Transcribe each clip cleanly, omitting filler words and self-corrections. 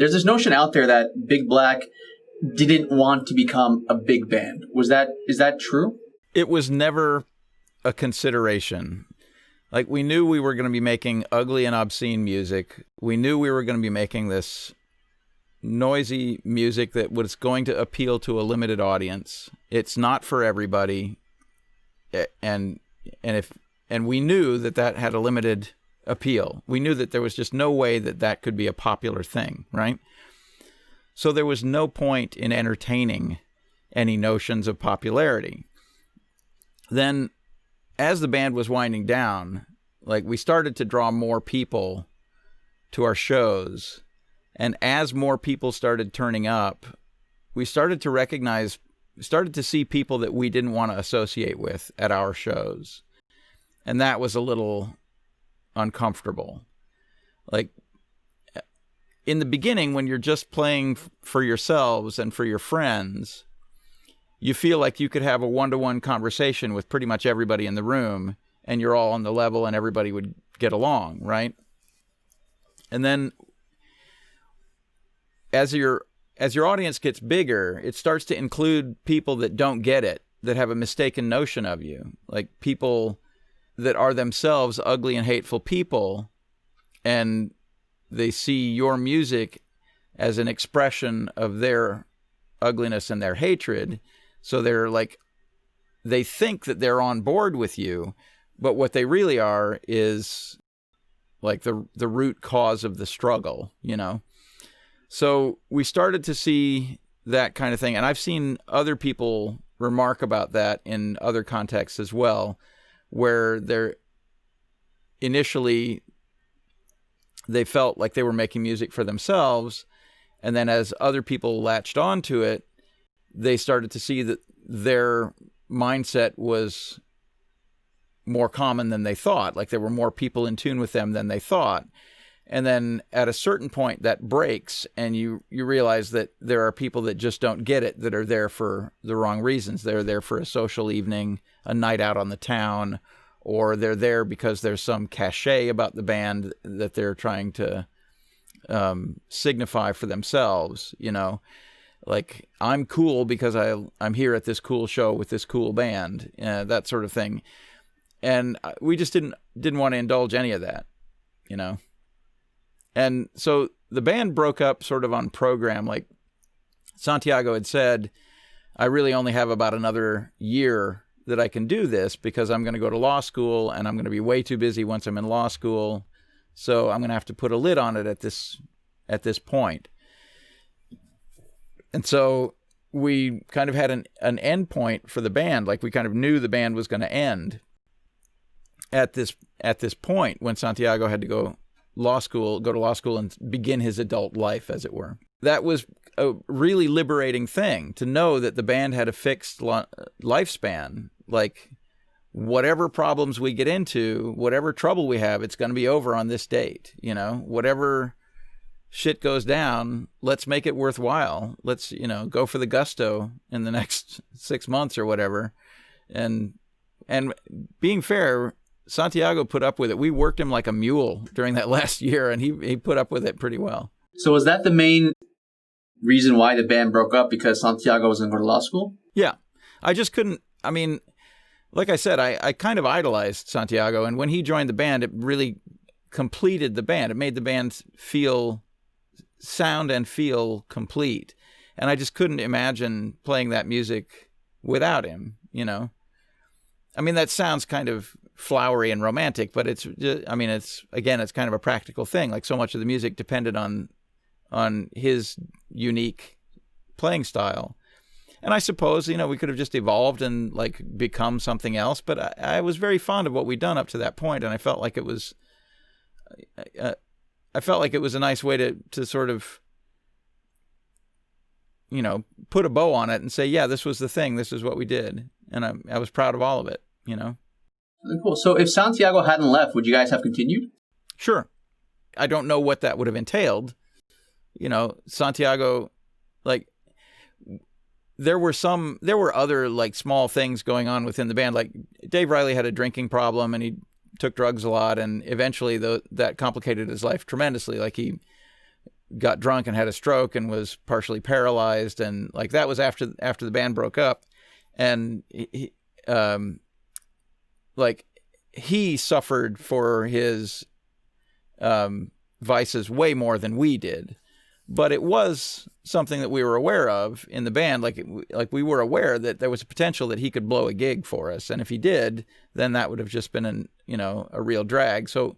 There's this notion out there that Big Black didn't want to become a big band. Is that true? It was never a consideration. Like, we knew we were going to be making ugly and obscene music. We knew we were going to be making this noisy music that was going to appeal to a limited audience. It's not for everybody. And we knew that had a limited appeal. We knew that there was just no way that could be a popular thing, right? So there was no point in entertaining any notions of popularity. Then, as the band was winding down, like, we started to draw more people to our shows. And as more people started turning up, we started to see people that we didn't want to associate with at our shows. And that was a little uncomfortable. Like, in the beginning, when you're just playing for yourselves and for your friends, you feel like you could have a one-to-one conversation with pretty much everybody in the room, and you're all on the level and everybody would get along, right? And then as your audience gets bigger, it starts to include people that don't get it, that have a mistaken notion of you, like people that are themselves ugly and hateful people, and they see your music as an expression of their ugliness and their hatred. So they think that they're on board with you, but what they really are is like the root cause of the struggle, you know? So we started to see that kind of thing. And I've seen other people remark about that in other contexts as well, where initially they felt like they were making music for themselves. And then as other people latched onto it, they started to see that their mindset was more common than they thought. Like, there were more people in tune with them than they thought. And then at a certain point that breaks, and you realize that there are people that just don't get it, that are there for the wrong reasons. They're there for a social evening, a night out on the town, or they're there because there's some cachet about the band that they're trying to signify for themselves, you know? Like, I'm cool because I'm here at this cool show with this cool band, that sort of thing. And we just didn't want to indulge any of that, you know? And so the band broke up sort of on program. Like, Santiago had said, I really only have about another year that I can do this because I'm going to go to law school and I'm going to be way too busy once I'm in law school. So I'm going to have to put a lid on it at this point. And so we kind of had an end point for the band. Like, we kind of knew the band was going to end at this point when Santiago had to go to law school and begin his adult life, as it were. That was a really liberating thing, to know that the band had a fixed lifespan. Like, whatever problems we get into, whatever trouble we have, it's going to be over on this date, you know? Whatever shit goes down, let's make it worthwhile. Let's, go for the gusto in the next 6 months or whatever. And being fair, Santiago put up with it. We worked him like a mule during that last year, and he put up with it pretty well. So was that the main reason why the band broke up, because Santiago was going to go to law school? Yeah. I just couldn't, like I said, I kind of idolized Santiago, and when he joined the band, it really completed the band. It made the band sound and feel complete. And I just couldn't imagine playing that music without him, that sounds kind of flowery and romantic, but it's kind of a practical thing. Like, so much of the music depended on his unique playing style. And I suppose, we could have just evolved and become something else, but I was very fond of what we'd done up to that point, and I felt like it was a nice way to sort of, put a bow on it and say, yeah, this was the thing, this is what we did. And I was proud of all of it, Cool. So if Santiago hadn't left, would you guys have continued? Sure. I don't know what that would have entailed. Santiago, there were other small things going on within the band. Like, Dave Riley had a drinking problem and he took drugs a lot, and eventually that complicated his life tremendously. Like, he got drunk and had a stroke and was partially paralyzed, and like that was after the band broke up, and he suffered for his vices way more than we did, but it was something that we were aware of in the band. Like we were aware that there was a potential that he could blow a gig for us, and if he did, then that would have just been a real drag. So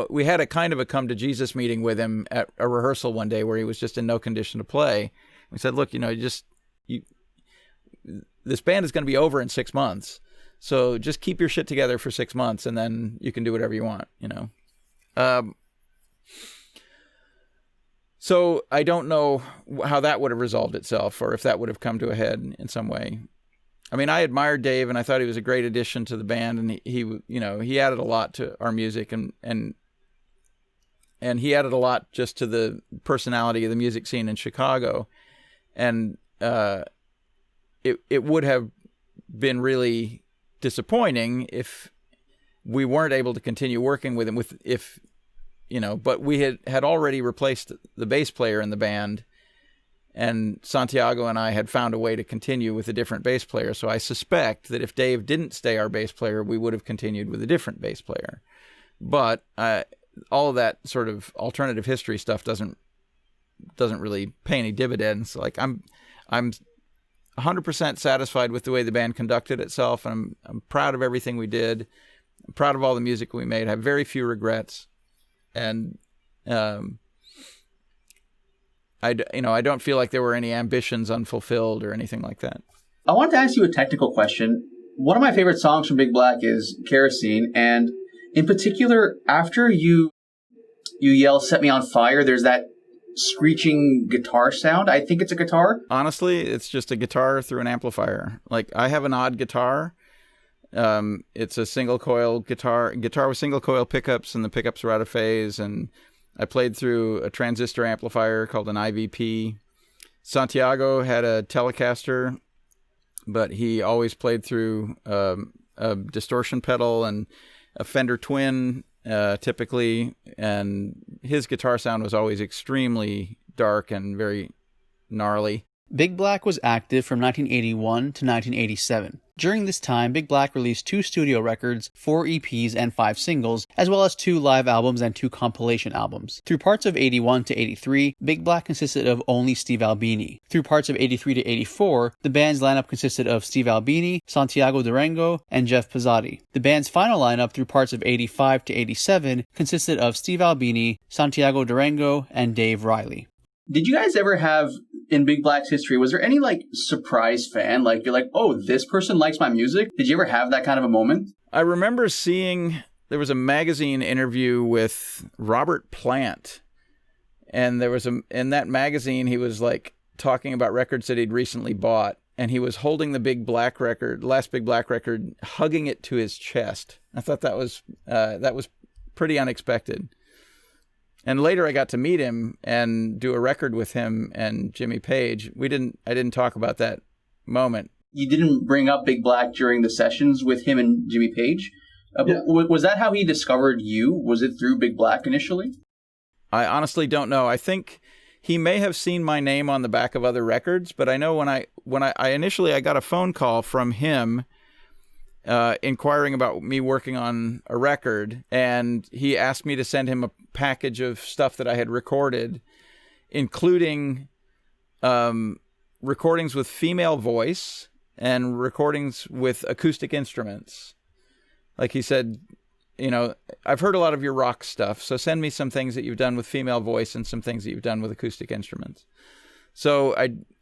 we had a kind of a come to Jesus meeting with him at a rehearsal one day where he was just in no condition to play. We said, look, this band is going to be over in 6 months. So just keep your shit together for 6 months, and then you can do whatever you want, So I don't know how that would have resolved itself, or if that would have come to a head in some way. I mean, I admired Dave, and I thought he was a great addition to the band, and he added a lot to our music, and he added a lot just to the personality of the music scene in Chicago, and it would have been really disappointing if we weren't able to continue working with him but we had already replaced the bass player in the band, and Santiago and I had found a way to continue with a different bass player. So I suspect that if Dave didn't stay our bass player, we would have continued with a different bass player. But all of that sort of alternative history stuff doesn't really pay any dividends. Like I'm 100% satisfied with the way the band conducted itself, and I'm proud of everything we did. I'm proud of all the music we made. I have very few regrets, and I don't feel like there were any ambitions unfulfilled or anything like that. I wanted to ask you a technical question. One of my favorite songs from Big Black is Kerosene, and in particular, after you yell "Set Me on Fire," there's that screeching guitar sound. I think it's a guitar. Honestly, it's just a guitar through an amplifier. Like, I have an odd guitar. It's a single coil guitar with single coil pickups, and the pickups are out of phase, and I played through a transistor amplifier called an IVP. Santiago had a Telecaster, but he always played through a distortion pedal and a Fender Twin, typically, and his guitar sound was always extremely dark and very gnarly. Big Black was active from 1981 to 1987. During this time, Big Black released 2 studio records, 4 EPs, and 5 singles, as well as 2 live albums and 2 compilation albums. Through parts of 81 to 83, Big Black consisted of only Steve Albini. Through parts of 83 to 84, the band's lineup consisted of Steve Albini, Santiago Durango, and Jeff Pizzati. The band's final lineup through parts of 85 to 87 consisted of Steve Albini, Santiago Durango, and Dave Riley. Did you guys ever have, in Big Black's history, was there any surprise fan? Like, you're like, oh, this person likes my music? Did you ever have that kind of a moment? I remember seeing, there was a magazine interview with Robert Plant, and in that magazine, he was talking about records that he'd recently bought, and he was holding the last Big Black record, hugging it to his chest. I thought that was pretty unexpected. And later I got to meet him and do a record with him and Jimmy Page. I didn't talk about that moment. You didn't bring up Big Black during the sessions with him and Jimmy Page? Yeah. Was that how he discovered you? Was it through Big Black initially? I honestly don't know. I think he may have seen my name on the back of other records, but I know when I initially got a phone call from him inquiring about me working on a record, and he asked me to send him a package of stuff that I had recorded, including recordings with female voice and recordings with acoustic instruments. Like he said, I've heard a lot of your rock stuff, so send me some things that you've done with female voice and some things that you've done with acoustic instruments. So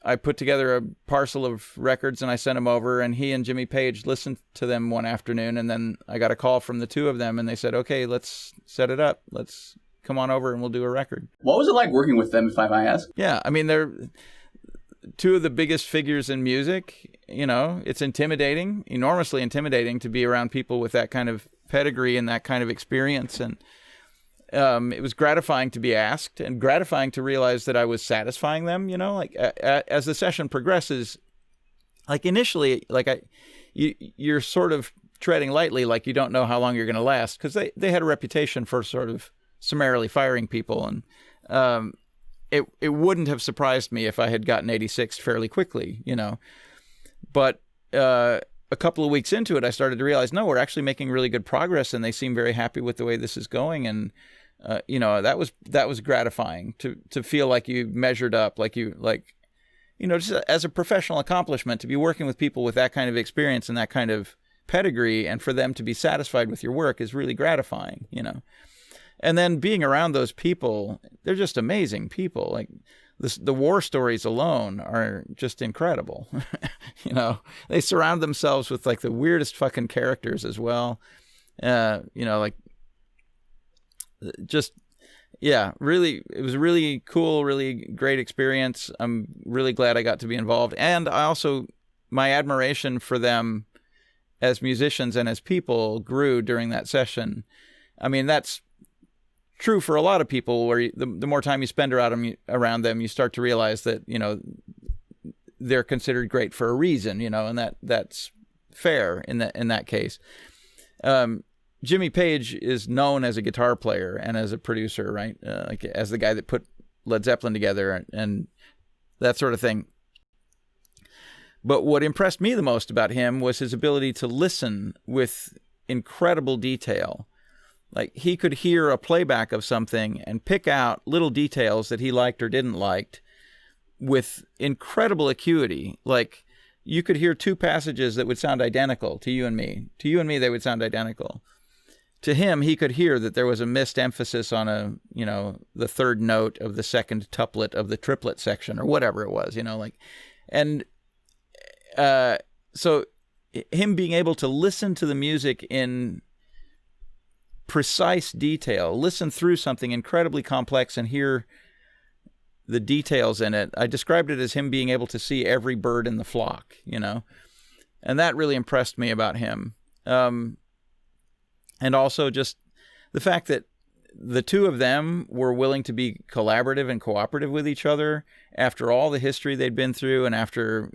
I put together a parcel of records and I sent them over, and he and Jimmy Page listened to them one afternoon, and then I got a call from the two of them, and they said, okay, let's set it up. Let's come on over and we'll do a record. What was it like working with them, if I might ask? Yeah, I mean, they're two of the biggest figures in music. It's intimidating, enormously intimidating to be around people with that kind of pedigree and that kind of experience, and it was gratifying to be asked and gratifying to realize that I was satisfying them, as the session progresses, initially, you're sort of treading lightly, like you don't know how long you're going to last, because they had a reputation for sort of summarily firing people. And it wouldn't have surprised me if I had gotten 86 fairly quickly, But a couple of weeks into it, I started to realize, no, we're actually making really good progress, and they seem very happy with the way this is going. And that was gratifying to feel like you measured up, just as a professional accomplishment, to be working with people with that kind of experience and that kind of pedigree, and for them to be satisfied with your work is really gratifying, And then being around those people, they're just amazing people. Like the war stories alone are just incredible. They surround themselves with like the weirdest fucking characters as well. Really, it was a really cool, really great experience. I'm really glad I got to be involved. And my admiration for them as musicians and as people grew during that session. I mean, that's true for a lot of people, where the more time you spend around them, you start to realize that, they're considered great for a reason, and that's fair in that case. Jimmy Page is known as a guitar player and as a producer, right? Like as the guy that put Led Zeppelin together and that sort of thing. But what impressed me the most about him was his ability to listen with incredible detail. Like he could hear a playback of something and pick out little details that he liked or didn't like with incredible acuity. Like you could hear two passages that would sound identical to you and me. To you and me, they would sound identical. To him, he could hear that there was a missed emphasis on the third note of the second tuplet of the triplet section or whatever it was, so him being able to listen to the music in precise detail, listen through something incredibly complex and hear the details in it. I described it as him being able to see every bird in the flock, and that really impressed me about him. And also just the fact that the two of them were willing to be collaborative and cooperative with each other after all the history they'd been through, and after,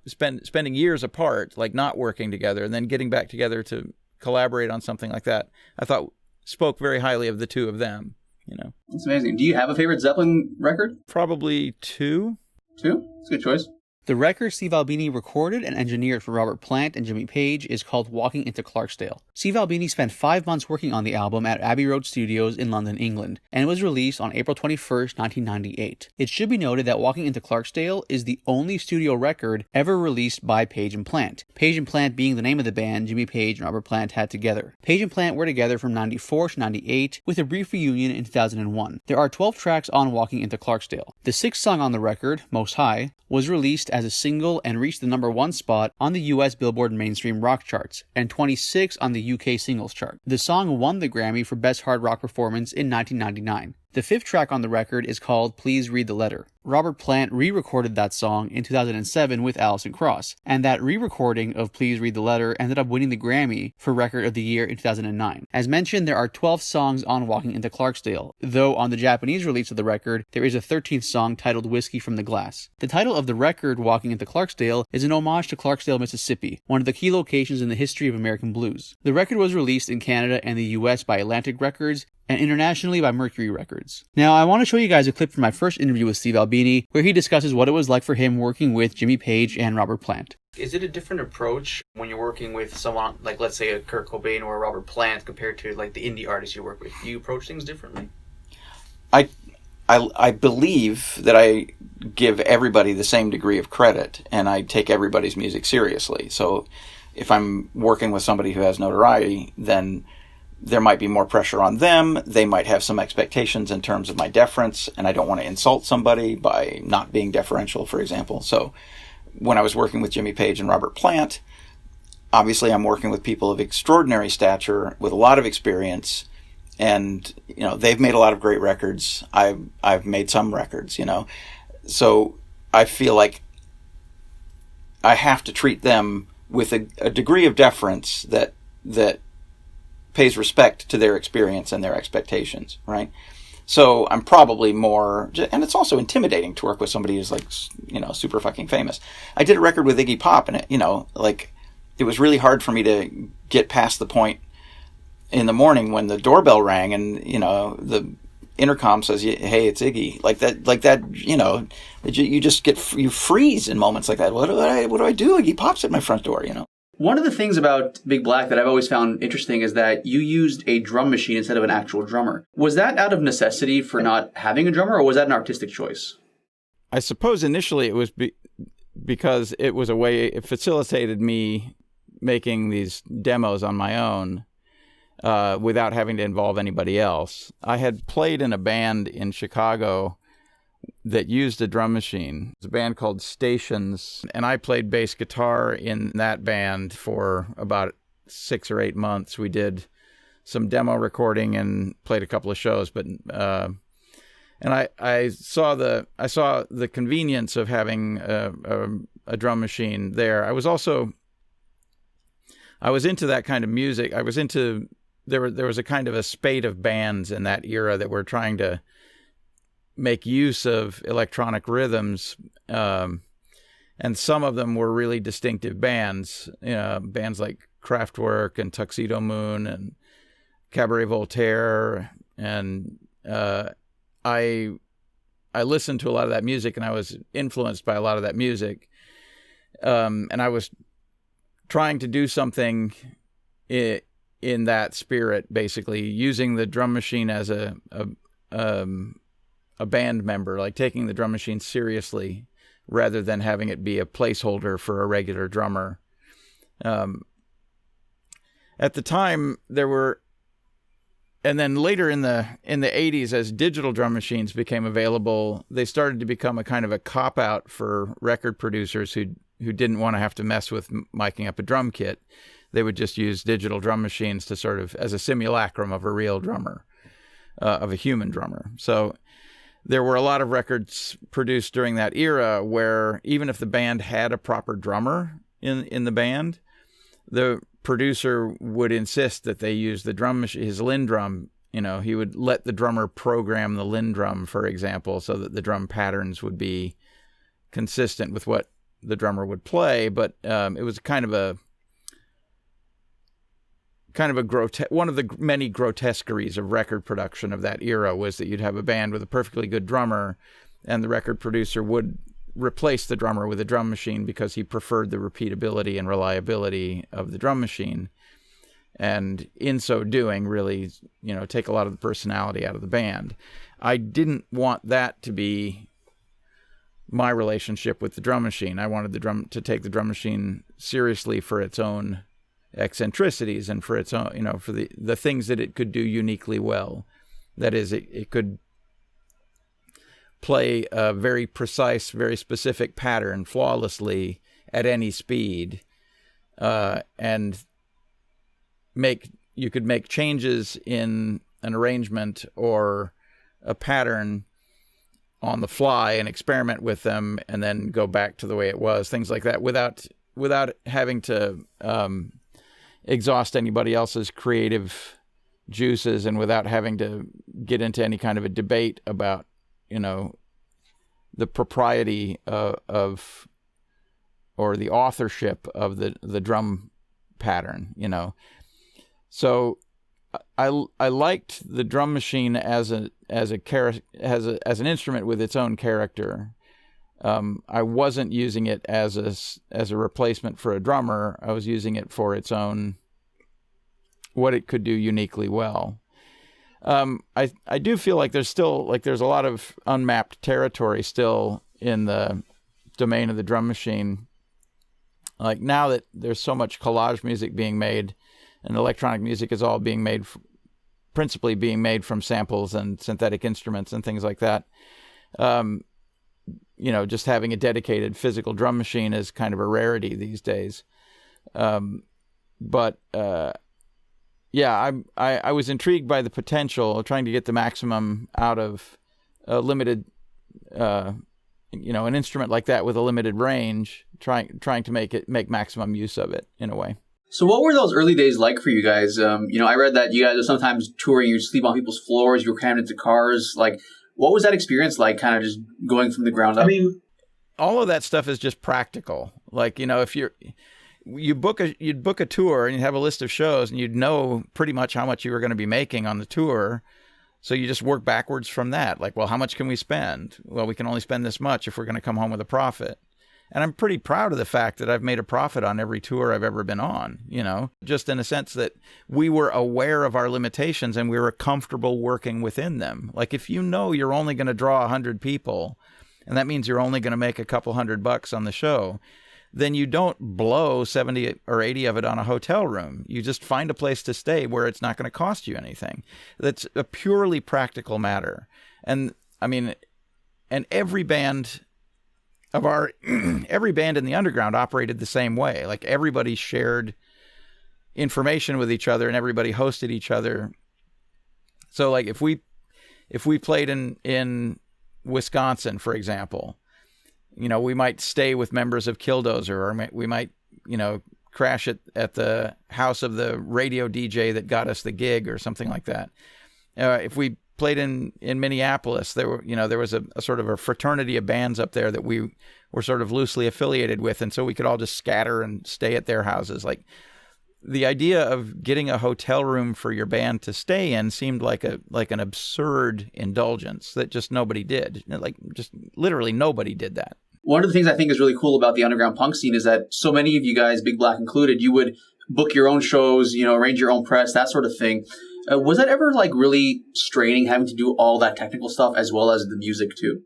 spending years apart, like not working together, and then getting back together to collaborate on something like that, I thought spoke very highly of the two of them, That's amazing. Do you have a favorite Zeppelin record? Probably two. Two? That's a good choice. The record Steve Albini recorded and engineered for Robert Plant and Jimmy Page is called Walking into Clarksdale. Steve Albini spent 5 months working on the album at Abbey Road Studios in London, England, and it was released on April 21st, 1998. It should be noted that Walking into Clarksdale is the only studio record ever released by Page and Plant. Page and Plant being the name of the band Jimmy Page and Robert Plant had together. Page and Plant were together from 94 to 98 with a brief reunion in 2001. There are 12 tracks on Walking into Clarksdale. The 6th song on the record, Most High, was released as a single and reached the number 1 spot on the US Billboard mainstream rock charts and 26 on the UK singles chart. The song won the Grammy for Best Hard Rock Performance in 1999. The 5th track on the record is called Please Read the Letter. Robert Plant re-recorded that song in 2007 with Alison Krauss, and that re-recording of Please Read the Letter ended up winning the Grammy for Record of the Year in 2009. As mentioned, there are 12 songs on Walking into Clarksdale, though on the Japanese release of the record, there is a 13th song titled Whiskey from the Glass. The title of the record, Walking into Clarksdale, is an homage to Clarksdale, Mississippi, one of the key locations in the history of American blues. The record was released in Canada and the US by Atlantic Records, and internationally by Mercury Records. Now, I want to show you guys a clip from my first interview with Steve Albini, where he discusses what it was like for him working with Jimmy Page and Robert Plant. Is it a different approach when you're working with someone like, let's say, a Kurt Cobain or a Robert Plant compared to like the indie artists you work with? Do you approach things differently? I believe that I give everybody the same degree of credit, and I take everybody's music seriously. So if I'm working with somebody who has notoriety, then there might be more pressure on them. They might have some expectations in terms of my deference, and I don't want to insult somebody by not being deferential, for example. So when I was working with Jimmy Page and Robert Plant, obviously I'm working with people of extraordinary stature with a lot of experience, and they've made a lot of great records. I've made some records, so I feel like I have to treat them with a degree of deference that pays respect to their experience and their expectations, right? So I'm probably more, and it's also intimidating to work with somebody who's like, super fucking famous. I did a record with Iggy Pop, and it was really hard for me to get past the point in the morning when the doorbell rang and, the intercom says, "Hey, it's Iggy." Like that, you just you freeze in moments like that. What do I do? Iggy pops at my front door, One of the things about Big Black that I've always found interesting is that you used a drum machine instead of an actual drummer. Was that out of necessity for not having a drummer, or was that an artistic choice? I suppose initially it was because it was a way, it facilitated me making these demos on my own without having to involve anybody else. I had played in a band in Chicago that used a drum machine. It's a band called Stations, and I played bass guitar in that band for about 6 or 8 months. We did some demo recording and played a couple of shows, but and I saw the convenience of having a drum machine there. I was into that kind of music. There was a kind of a spate of bands in that era that were trying to make use of electronic rhythms, and some of them were really distinctive bands. Bands like Kraftwerk and Tuxedo Moon and Cabaret Voltaire, and I listened to a lot of that music, and I was influenced by a lot of that music, and I was trying to do something in that spirit, basically using the drum machine as a band member, like taking the drum machine seriously rather than having it be a placeholder for a regular drummer. At the time, there were, and then later in the 80s, as digital drum machines became available, they started to become a kind of a cop-out for record producers who didn't want to have to mess with miking up a drum kit. They would just use digital drum machines to sort of as a simulacrum of a real drummer, of a human drummer. So there were a lot of records produced during that era where even if the band had a proper drummer in the band, the producer would insist that they use the drum machine, his Lindrum. He would let the drummer program the Lindrum, for example, so that the drum patterns would be consistent with what the drummer would play. But it was kind of a one of the many grotesqueries of record production of that era was that you'd have a band with a perfectly good drummer, and the record producer would replace the drummer with a drum machine because he preferred the repeatability and reliability of the drum machine, and in so doing really take a lot of the personality out of the band. I didn't want that to be my relationship with the drum machine. I wanted to take the drum machine seriously for its own eccentricities and for its own, for the things that it could do uniquely well. That is, it could play a very precise, very specific pattern flawlessly at any speed, and you could make changes in an arrangement or a pattern on the fly and experiment with them and then go back to the way it was, things like that, without having to exhaust anybody else's creative juices and without having to get into any kind of a debate about, the propriety of or the authorship of the drum pattern, So I liked the drum machine as an instrument with its own character. I wasn't using it as a replacement for a drummer. I was using it for its own, what it could do uniquely well. I do feel like there's a lot of unmapped territory still in the domain of the drum machine. Like now that there's so much collage music being made, and electronic music is all being made, principally being made from samples and synthetic instruments and things like that. Just having a dedicated physical drum machine is kind of a rarity these days. But I was intrigued by the potential of trying to get the maximum out of a limited, an instrument like that with a limited range, trying to make maximum use of it in a way. So what were those early days like for you guys? I read that you guys are sometimes touring, you sleep on people's floors, you were crammed into cars. Like, what was that experience like, kind of just going from the ground up? I mean, all of that stuff is just practical. Like, you'd book a tour and you'd have a list of shows and you'd know pretty much how much you were going to be making on the tour. So you just work backwards from that. Like, well, how much can we spend? Well, we can only spend this much if we're going to come home with a profit. And I'm pretty proud of the fact that I've made a profit on every tour I've ever been on, just in a sense that we were aware of our limitations and we were comfortable working within them. Like, if you know you're only going to draw 100 people, and that means you're only going to make a couple $100 on the show, then you don't blow 70 or 80 of it on a hotel room. You just find a place to stay where it's not going to cost you anything. That's a purely practical matter. And I mean, and every band in the underground operated the same way. Like, everybody shared information with each other and everybody hosted each other. So like if we played in Wisconsin, for example, we might stay with members of Killdozer, or we might, crash at the house of the radio DJ that got us the gig or something like that. If we played in Minneapolis, there was a sort of a fraternity of bands up there that we were sort of loosely affiliated with. And so we could all just scatter and stay at their houses. Like, the idea of getting a hotel room for your band to stay in seemed like an absurd indulgence that just nobody did. Like, just literally nobody did that. One of the things I think is really cool about the underground punk scene is that so many of you guys, Big Black included, you would book your own shows, arrange your own press, that sort of thing. Was that ever like really straining, having to do all that technical stuff as well as the music too?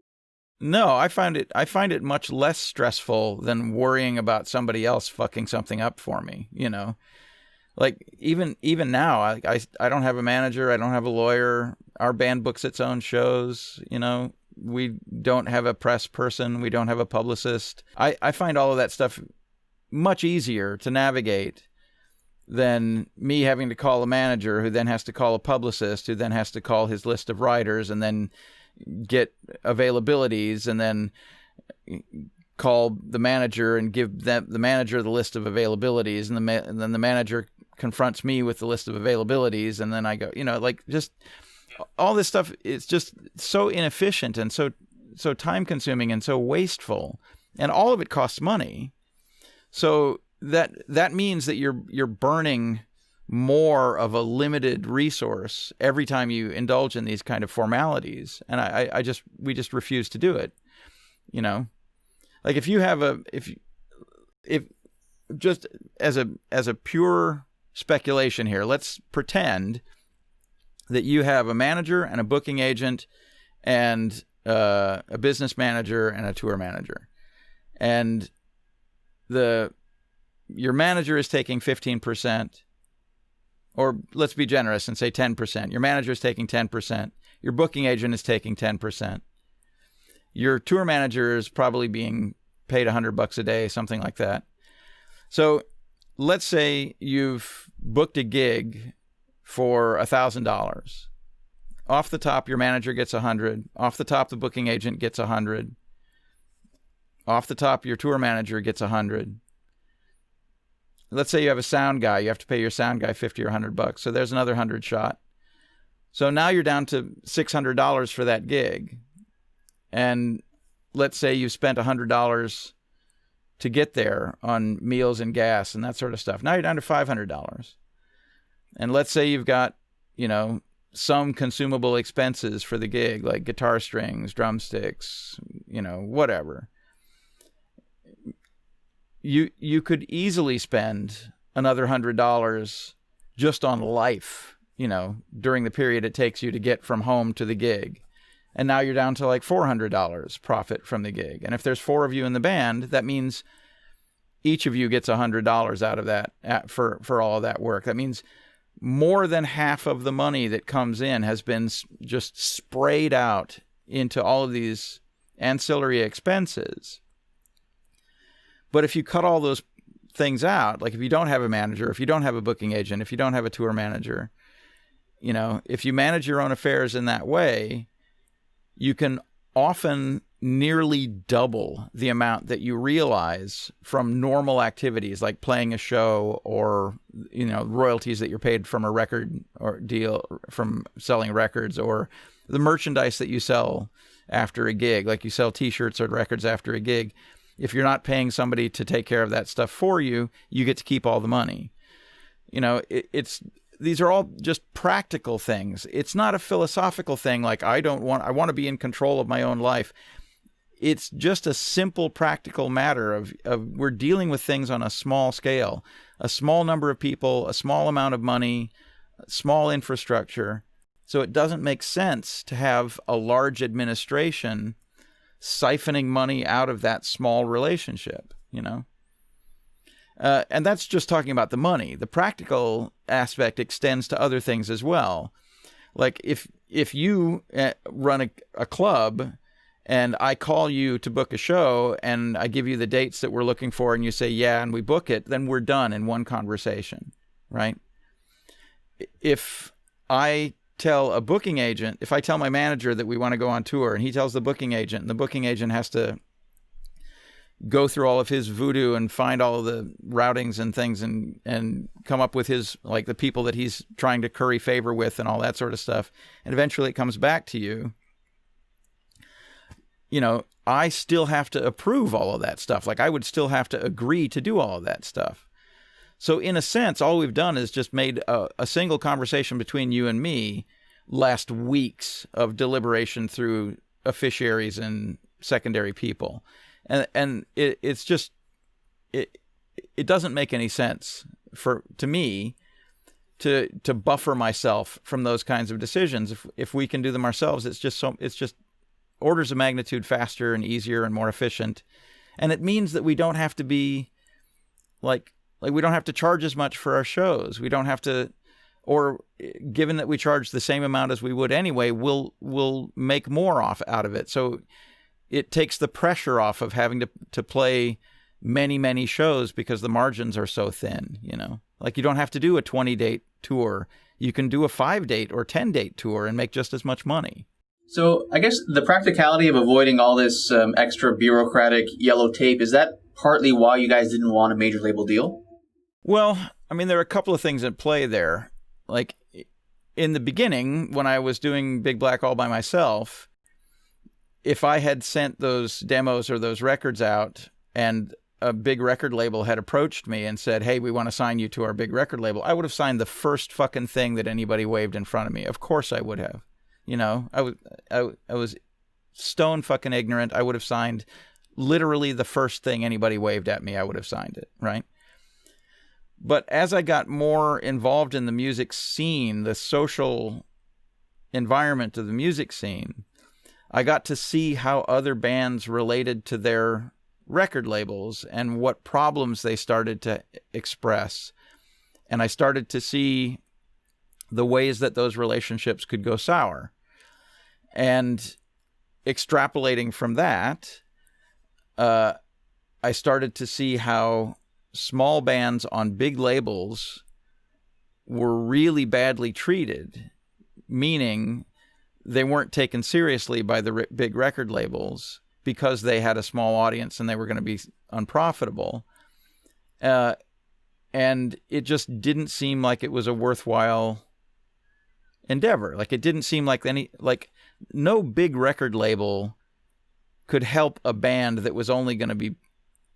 No, I find it much less stressful than worrying about somebody else fucking something up for me, Like, even now, I don't have a manager, I don't have a lawyer. Our band books its own shows, We don't have a press person, we don't have a publicist. I find all of that stuff much easier to navigate than me having to call a manager who then has to call a publicist, who then has to call his list of writers and then get availabilities and then call the manager and give the manager the list of availabilities, and then the manager confronts me with the list of availabilities, and then I go, just all this stuff. It's just so inefficient and so time consuming and so wasteful, and all of it costs money. So that means that you're burning more of a limited resource every time you indulge in these kind of formalities, and we just refuse to do it. Like, if you have if just as a pure speculation here, let's pretend that you have a manager and a booking agent and a business manager and a tour manager, and your manager is taking 15%, or let's be generous and say 10%. Your manager is taking 10%. Your booking agent is taking 10%. Your tour manager is probably being paid $100 a day, something like that. So let's say you've booked a gig for $1,000. Off the top, your manager gets $100. Off the top, the booking agent gets $100. Off the top, your tour manager gets $100. Let's say you have a sound guy. You have to pay your sound guy $50 or $100. So there's another 100 shot. So now you're down to $600 for that gig. And let's say you spent $100 to get there on meals and gas and that sort of stuff. Now you're down to $500. And let's say you've got, some consumable expenses for the gig, like guitar strings, drumsticks, whatever. You could easily spend another $100 just on life, during the period it takes you to get from home to the gig. And now you're down to like $400 profit from the gig. And if there's 4 of you in the band, that means each of you gets $100 out of that for all of that work. That means more than half of the money that comes in has been just sprayed out into all of these ancillary expenses. But if you cut all those things out, like if you don't have a manager, if you don't have a booking agent, if you don't have a tour manager, if you manage your own affairs in that way, you can often nearly double the amount that you realize from normal activities like playing a show or, royalties that you're paid from a record or deal from selling records, or the merchandise that you sell after a gig, like you sell t-shirts or records after a gig. If you're not paying somebody to take care of that stuff for you, you get to keep all the money. These are all just practical things. It's not a philosophical thing like I want to be in control of my own life. It's just a simple practical matter of we're dealing with things on a small scale, a small number of people, a small amount of money, small infrastructure. So it doesn't make sense to have a large administration siphoning money out of that small relationship, and that's just talking about the money. The practical aspect extends to other things as well. Like if you run a club and I call you to book a show and I give you the dates that we're looking for and you say, yeah, and we book it, then we're done in one conversation, right? If I tell a booking agent, if I tell my manager that we want to go on tour and he tells the booking agent, and the booking agent has to go through all of his voodoo and find all of the routings and things and come up with his, like the people that he's trying to curry favor with and all that sort of stuff. And eventually it comes back to you. I still have to approve all of that stuff. Like I would still have to agree to do all of that stuff. So in a sense, all we've done is just made a single conversation between you and me last weeks of deliberation through officiaries and secondary people. And it's just, it doesn't make any sense to me to buffer myself from those kinds of decisions. If we can do them ourselves, it's just orders of magnitude faster and easier and more efficient. And it means that we don't have to be like we don't have to charge as much for our shows. We don't have to, or given that we charge the same amount as we would anyway, we'll make more out of it. So it takes the pressure off of having to play many, many shows because the margins are so thin, Like you don't have to do a 20-date tour. You can do a 5-date or 10-date tour and make just as much money. So I guess the practicality of avoiding all this extra bureaucratic yellow tape, is that partly why you guys didn't want a major label deal? Well, I mean, there are a couple of things at play there. Like in the beginning, when I was doing Big Black all by myself, if I had sent those demos or those records out and a big record label had approached me and said, hey, we want to sign you to our big record label, I would have signed the first fucking thing that anybody waved in front of me. Of course I would have. I was stone fucking ignorant. I would have signed literally the first thing anybody waved at me. I would have signed it, right? But as I got more involved in the music scene, the social environment of the music scene, I got to see how other bands related to their record labels and what problems they started to express. And I started to see the ways that those relationships could go sour. And extrapolating from that, I started to see how small bands on big labels were really badly treated, meaning they weren't taken seriously by the big record labels because they had a small audience and they were going to be unprofitable. And it just didn't seem like it was a worthwhile endeavor. Like it didn't seem like no big record label could help a band that was only going to be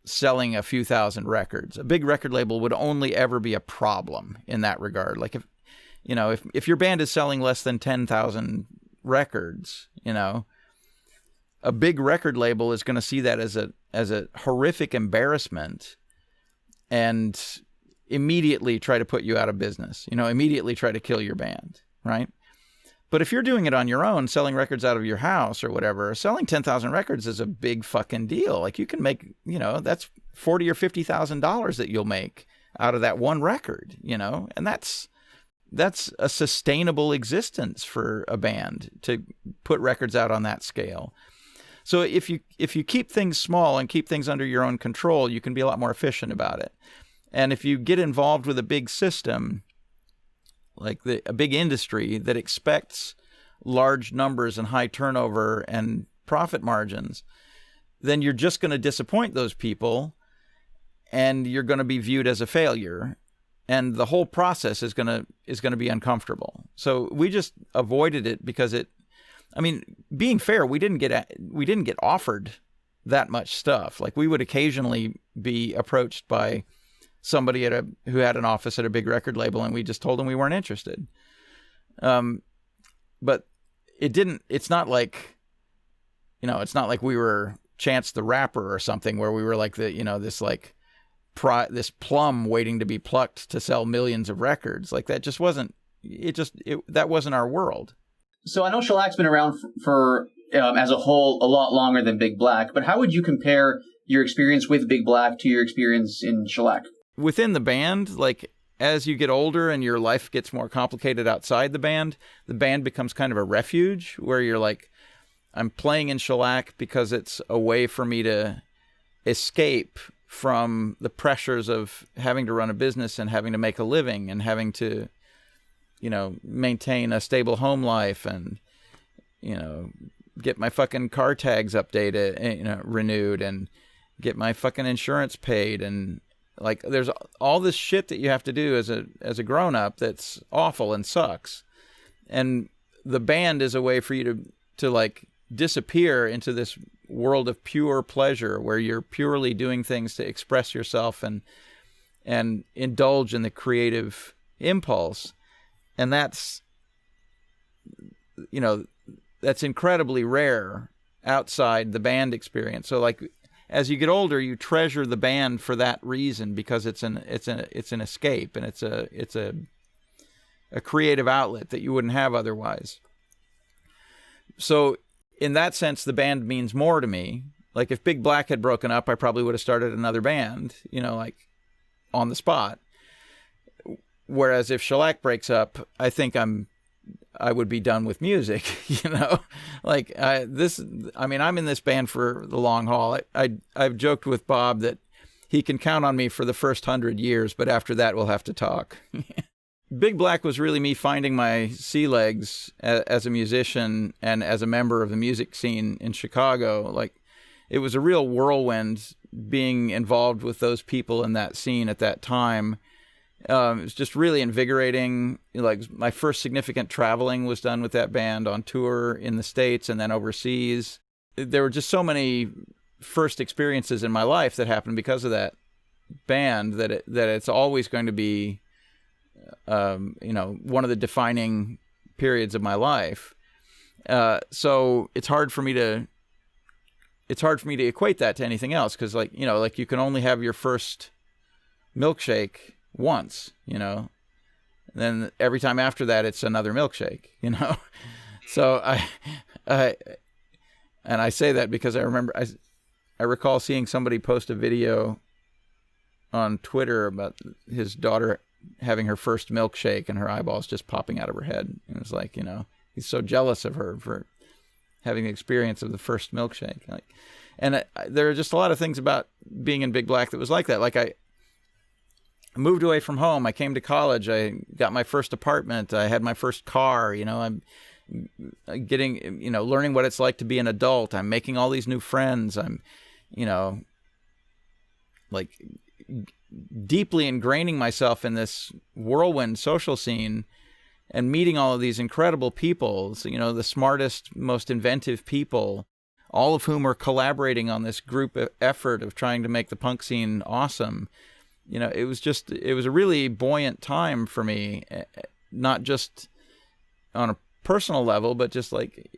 selling a few thousand records. A big record label would only ever be a problem in that regard. Like if your band is selling less than 10,000 records, a big record label is going to see that as a horrific embarrassment and immediately try to put you out of business, immediately try to kill your band, right? But if you're doing it on your own, selling records out of your house or whatever, selling 10,000 records is a big fucking deal. Like you can make, that's $40,000 or $50,000 that you'll make out of that one record, and that's a sustainable existence for a band to put records out on that scale. So if you keep things small and keep things under your own control, you can be a lot more efficient about it. And if you get involved with a big system, like a big industry that expects large numbers and high turnover and profit margins, then you're just going to disappoint those people and you're going to be viewed as a failure. And the whole process is going to be uncomfortable. So we just avoided it because being fair, we didn't get offered that much stuff. Like, we would occasionally be approached by somebody who had an office at a big record label, and we just told them we weren't interested. But it's not like, it's not like we were Chance the Rapper or something, where we were like this this plum waiting to be plucked to sell millions of records. Like, that just wasn't, that wasn't our world. So I know Shellac's been around for as a whole a lot longer than Big Black, but how would you compare your experience with Big Black to your experience in Shellac? Within the band, like, as you get older and your life gets more complicated outside the band becomes kind of a refuge where you're like, I'm playing in Shellac because it's a way for me to escape from the pressures of having to run a business and having to make a living and having to, maintain a stable home life and, get my fucking car tags updated, renewed, and get my fucking insurance paid. And like, there's all this shit that you have to do as a grown up that's awful and sucks. And the band is a way for you to like disappear into this world of pure pleasure where you're purely doing things to express yourself and indulge in the creative impulse. And that's incredibly rare outside the band experience. So like, as you get older, you treasure the band for that reason, because it's an escape, and it's a creative outlet that you wouldn't have otherwise. So in that sense, the band means more to me. Like, if Big Black had broken up, I probably would have started another band, like on the spot. Whereas if Shellac breaks up, I think I would be done with music, like I'm in this band for the long haul. I've joked with Bob that he can count on me for the first 100 years, but after that we'll have to talk. Big Black was really me finding my sea legs as a musician and as a member of the music scene in Chicago. Like, it was a real whirlwind being involved with those people in that scene at that time. It was just really invigorating. Like, my first significant traveling was done with that band on tour in the States and then overseas. There were just so many first experiences in my life that happened because of that band that it's always going to be, one of the defining periods of my life. So it's hard for me to equate that to anything else, because like you can only have your first milkshake once, and then every time after that it's another milkshake, So I say that because I recall seeing somebody post a video on Twitter about his daughter having her first milkshake and her eyeballs just popping out of her head. And it's like, he's so jealous of her for having the experience of the first milkshake. There are just a lot of things about being in Big Black that was like that. Like, I moved away from home. I came to college. I got my first apartment. I had my first car. I'm getting, learning what it's like to be an adult. I'm making all these new friends. I'm, like, deeply ingraining myself in this whirlwind social scene and meeting all of these incredible people, the smartest, most inventive people, all of whom are collaborating on this group effort of trying to make the punk scene awesome. It was a really buoyant time for me, not just on a personal level, but just like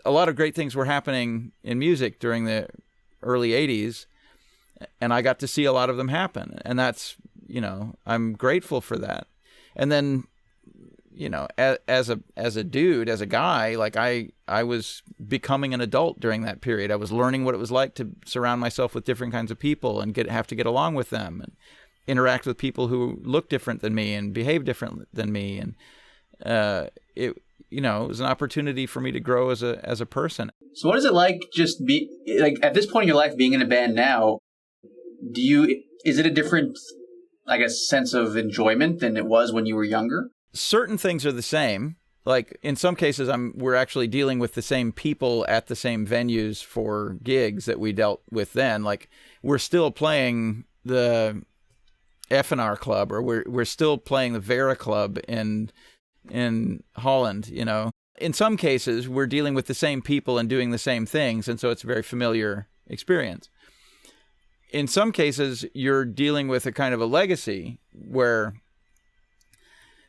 a lot of great things were happening in music during the early 80s, and I got to see a lot of them happen. And that's, I'm grateful for that. And then, as a dude, as a guy, like I was becoming an adult during that period. I was learning what it was like to surround myself with different kinds of people and have to get along with them and interact with people who look different than me and behave different than me. And it was an opportunity for me to grow as a person. So what is it like at this point in your life being in a band now? Is it a different, I guess, sense of enjoyment than it was when you were younger? Certain things are the same. Like, in some cases, we're actually dealing with the same people at the same venues for gigs that we dealt with then. Like, we're still playing the F&R Club, or we're still playing the Vera Club in Holland, In some cases, we're dealing with the same people and doing the same things, and so it's a very familiar experience. In some cases, you're dealing with a kind of a legacy where,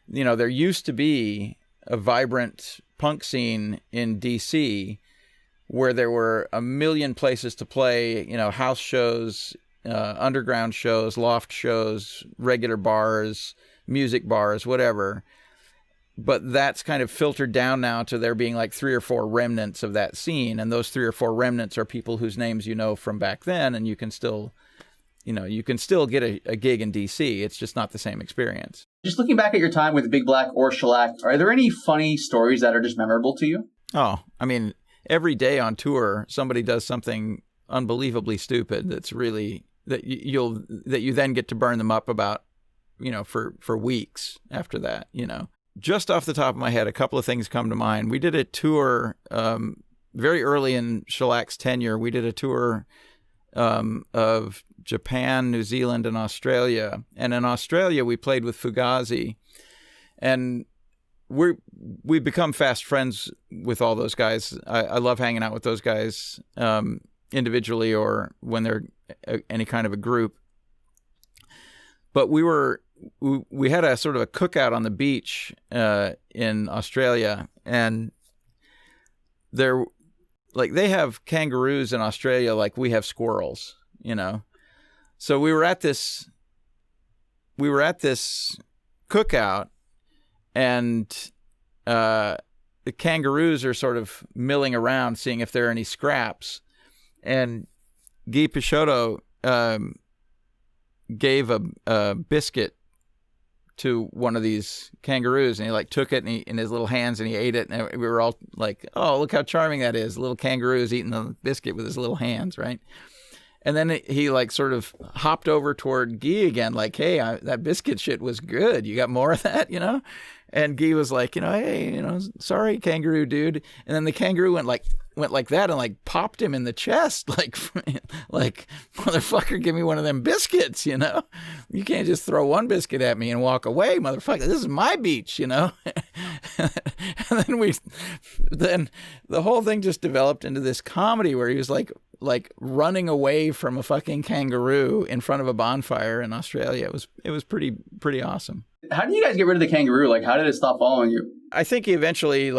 there used to be a vibrant punk scene in DC where there were a million places to play, house shows, underground shows, loft shows, regular bars, music bars, whatever. But that's kind of filtered down now to there being like 3 or 4 remnants of that scene. And those 3 or 4 remnants are people whose names from back then, and you can still get a gig in DC. It's just not the same experience. Just looking back at your time with Big Black or Shellac, are there any funny stories that are just memorable to you? Oh, I mean, every day on tour, somebody does something unbelievably stupid that's really, that you then get to burn them up about, for weeks after that, Just off the top of my head, a couple of things come to mind. We did a tour very early in Shellac's tenure. We did a tour of Japan, New Zealand, and Australia. And in Australia, we played with Fugazi. And we've become fast friends with all those guys. I love hanging out with those guys individually or when they're any kind of a group. But we had a sort of a cookout on the beach in Australia, and they have kangaroos in Australia like we have squirrels, So we were at this cookout, and the kangaroos are sort of milling around, seeing if there are any scraps, and Guy Peixoto gave a biscuit to one of these kangaroos, and he took it in his little hands and he ate it, and we were all like, oh, look how charming that is. The little kangaroo is eating the biscuit with his little hands, right? And then he sort of hopped over toward Guy again, like, hey, that biscuit shit was good. You got more of that, And Guy was like, hey, sorry, kangaroo dude. And then the kangaroo went like that and popped him in the chest, like motherfucker, give me one of them biscuits, You can't just throw one biscuit at me and walk away, motherfucker. This is my beach, And then the whole thing just developed into this comedy where he was like running away from a fucking kangaroo in front of a bonfire in Australia. It was pretty awesome. How did you guys get rid of the kangaroo? How did it stop following you? I think he eventually,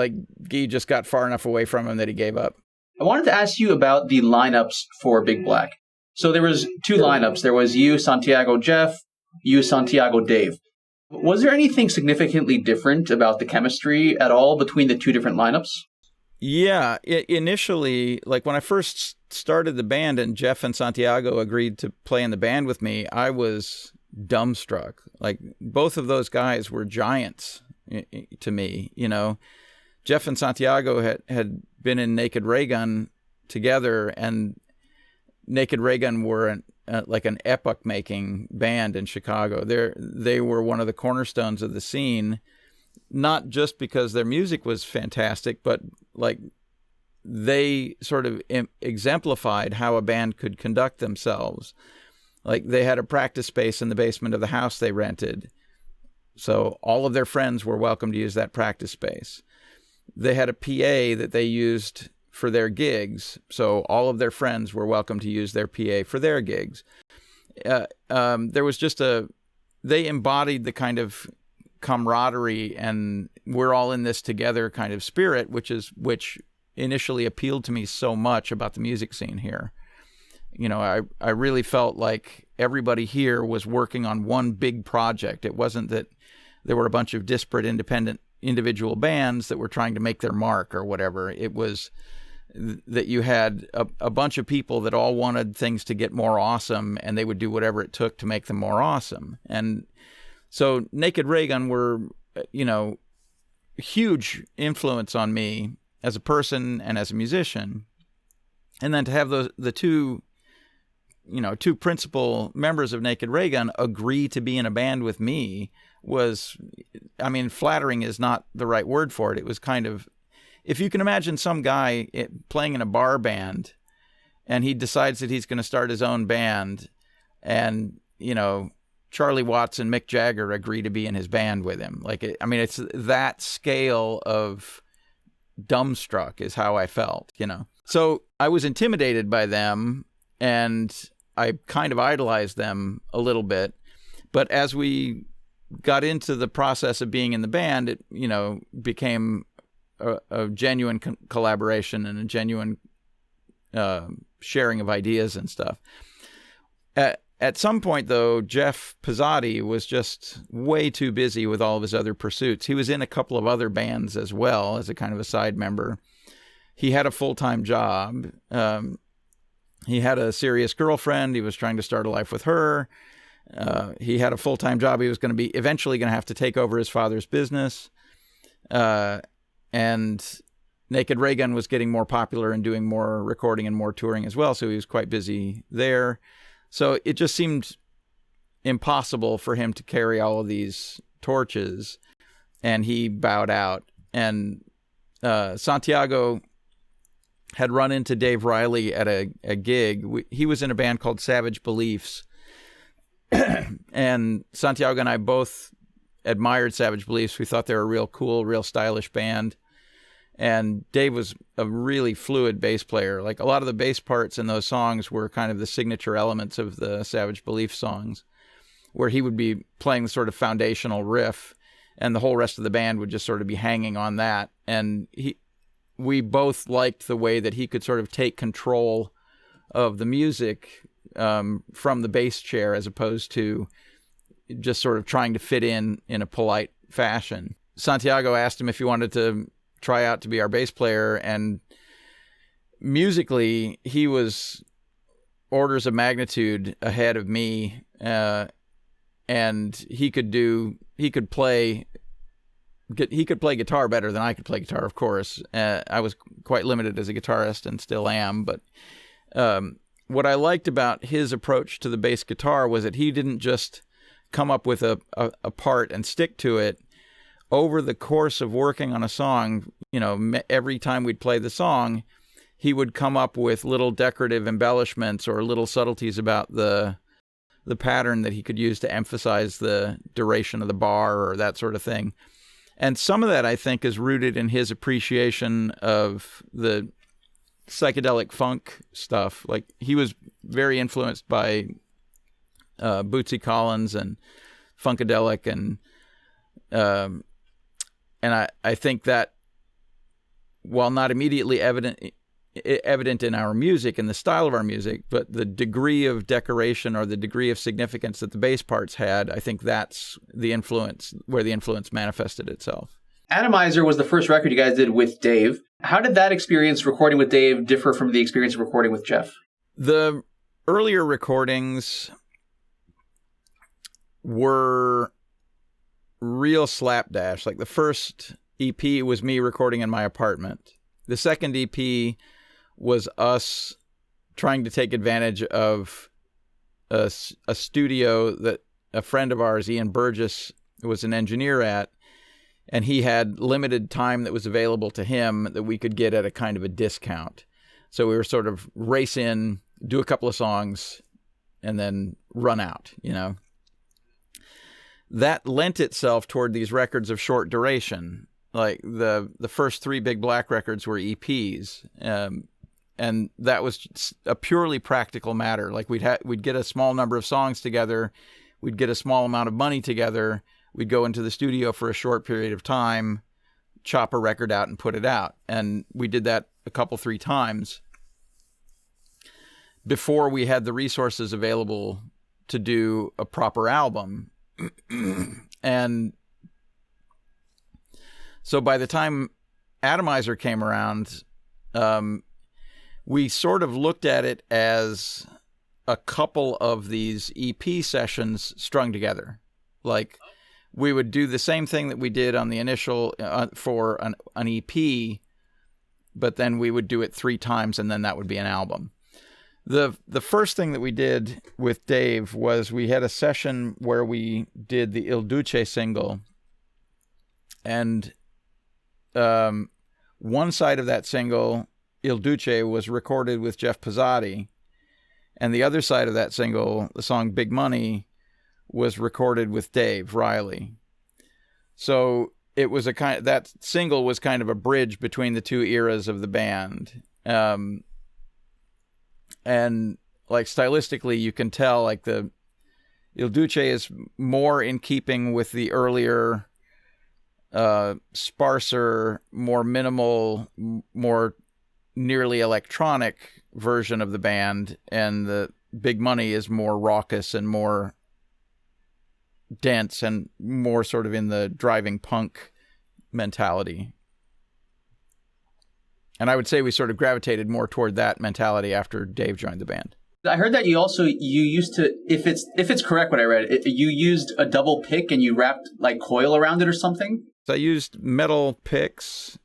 Guy just got far enough away from him that he gave up. I wanted to ask you about the lineups for Big Black. So there was 2 lineups. There was you, Santiago, Jeff, you, Santiago, Dave. Was there anything significantly different about the chemistry at all between the 2 different lineups? Yeah, initially, when I first started the band and Jeff and Santiago agreed to play in the band with me, I was dumbstruck. Both of those guys were giants to me, Jeff and Santiago had been in Naked Raygun together, and Naked Raygun were an epoch-making band in Chicago. They were one of the cornerstones of the scene, not just because their music was fantastic, but they sort of exemplified how a band could conduct themselves. They had a practice space in the basement of the house they rented. So all of their friends were welcome to use that practice space. They had a PA that they used for their gigs. So all of their friends were welcome to use their PA for their gigs. There was just they embodied the kind of camaraderie and we're all in this together kind of spirit, which initially appealed to me so much about the music scene here. I really felt like everybody here was working on one big project. It wasn't that there were a bunch of disparate independent individual bands that were trying to make their mark or whatever. It was that you had a bunch of people that all wanted things to get more awesome, and they would do whatever it took to make them more awesome. And so Naked Raygun were, huge influence on me as a person and as a musician. And then to have the two principal members of Naked Raygun agree to be in a band with me was, flattering is not the right word for it. It was kind of, if you can imagine some guy playing in a bar band and he decides that he's going to start his own band and, Charlie Watts and Mick Jagger agree to be in his band with him. It's that scale of dumbstruck is how I felt, So I was intimidated by them, and I kind of idolized them a little bit. But as we got into the process of being in the band, it, became a genuine collaboration and a genuine sharing of ideas and stuff. At some point, though, Jeff Pizzotti was just way too busy with all of his other pursuits. He was in a couple of other bands as well as a kind of a side member. He had a full-time job. He had a serious girlfriend. He was trying to start a life with her. He had a full-time job. He was going to be eventually going to have to take over his father's business. And Naked Ray Gun was getting more popular and doing more recording and more touring as well, so he was quite busy there. So it just seemed impossible for him to carry all of these torches, and he bowed out. And Santiago had run into Dave Riley at a gig. He was in a band called Savage Beliefs, and Santiago and I both admired Savage Beliefs. We thought they were a real cool, real stylish band. And Dave was a really fluid bass player. Like, a lot of the bass parts in those songs were kind of the signature elements of the Savage Belief songs, where he would be playing the sort of foundational riff, and the whole rest of the band would just sort of be hanging on that. And we both liked the way that he could sort of take control of the music from the bass chair, as opposed to just sort of trying to fit in a polite fashion. Santiago asked him if he wanted to try out to be our bass player, and musically he was orders of magnitude ahead of me, and he could play guitar better than I could play guitar, of course. I was quite limited as a guitarist and still am, but what I liked about his approach to the bass guitar was that he didn't just come up with a part and stick to it. Over the course of working on a song, every time we'd play the song, he would come up with little decorative embellishments or little subtleties about the pattern that he could use to emphasize the duration of the bar or that sort of thing. And some of that, I think, is rooted in his appreciation of the psychedelic funk stuff. Like, he was very influenced by Bootsy Collins and Funkadelic, and I think that, while not immediately evident in our music and the style of our music, but the degree of decoration or the degree of significance that the bass parts had, I think that's the influence, where the influence manifested itself. Atomizer was the first record you guys did with Dave. How did that experience recording with Dave differ from the experience of recording with Jeff? The earlier recordings were real slapdash. Like, the first EP was me recording in my apartment. The second EP was us trying to take advantage of a studio that a friend of ours, Ian Burgess, was an engineer at, and he had limited time that was available to him that we could get at a kind of a discount. So we were sort of race in, do a couple of songs, and then run out, That lent itself toward these records of short duration. Like, the first 3 Big Black records were EPs, and that was a purely practical matter. Like, we'd get a small number of songs together, we'd get a small amount of money together, we'd go into the studio for a short period of time, chop a record out and put it out. And we did that a couple, 3 times before we had the resources available to do a proper album. And so by the time Atomizer came around, we sort of looked at it as a couple of these EP sessions strung together. Like, we would do the same thing that we did on the initial for an EP, but then we would do it 3 times, and then that would be an album. The first thing that we did with Dave was we had a session where we did the Il Duce single, and one side of that single, Il Duce, was recorded with Jeff Pizzotti, and the other side of that single, the song Big Money, was recorded with Dave Riley. So it was that single was kind of a bridge between the two eras of the band. And like stylistically, you can tell like the Il Duce is more in keeping with the earlier, sparser, more minimal, more nearly electronic version of the band, and the Big Money is more raucous and more dense and more sort of in the driving punk mentality. And I would say we sort of gravitated more toward that mentality after Dave joined the band. I heard that you used to, if it's correct what I read, you used a double pick and you wrapped like coil around it or something? So I used metal picks,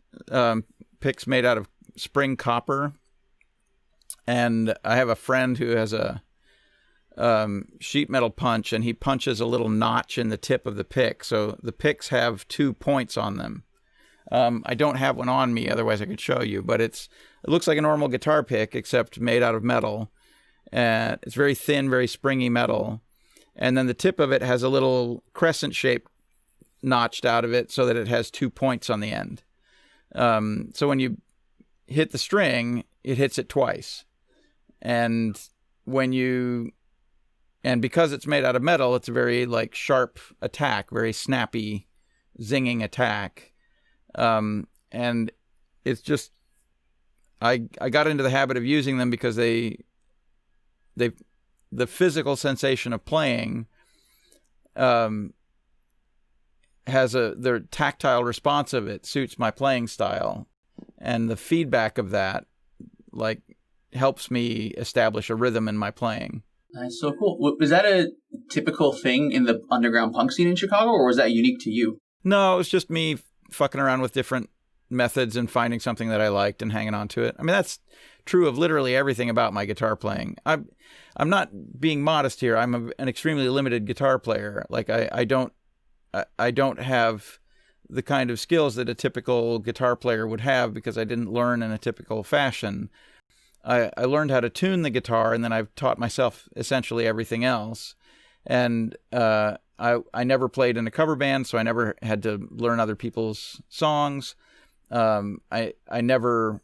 picks made out of spring copper. And I have a friend who has a sheet metal punch, and he punches a little notch in the tip of the pick. So the picks have 2 points on them. I don't have one on me, otherwise I could show you, but it looks like a normal guitar pick, except made out of metal. It's very thin, very springy metal. And then the tip of it has a little crescent shape notched out of it so that it has 2 points on the end. So when you hit the string, it hits it twice. And because it's made out of metal, it's a very like sharp attack, very snappy, zinging attack. And it's just, I got into the habit of using them because the physical sensation of playing, has their tactile response of it suits my playing style, and the feedback of that like helps me establish a rhythm in my playing. That's so cool. Was that a typical thing in the underground punk scene in Chicago, or was that unique to you? No, it was just me fucking around with different methods and finding something that I liked and hanging on to it. I mean, that's true of literally everything about my guitar playing. I'm not being modest here. I'm an extremely limited guitar player. Like I don't have the kind of skills that a typical guitar player would have because I didn't learn in a typical fashion. I learned how to tune the guitar, and then I've taught myself essentially everything else. And I never played in a cover band, so I never had to learn other people's songs. I never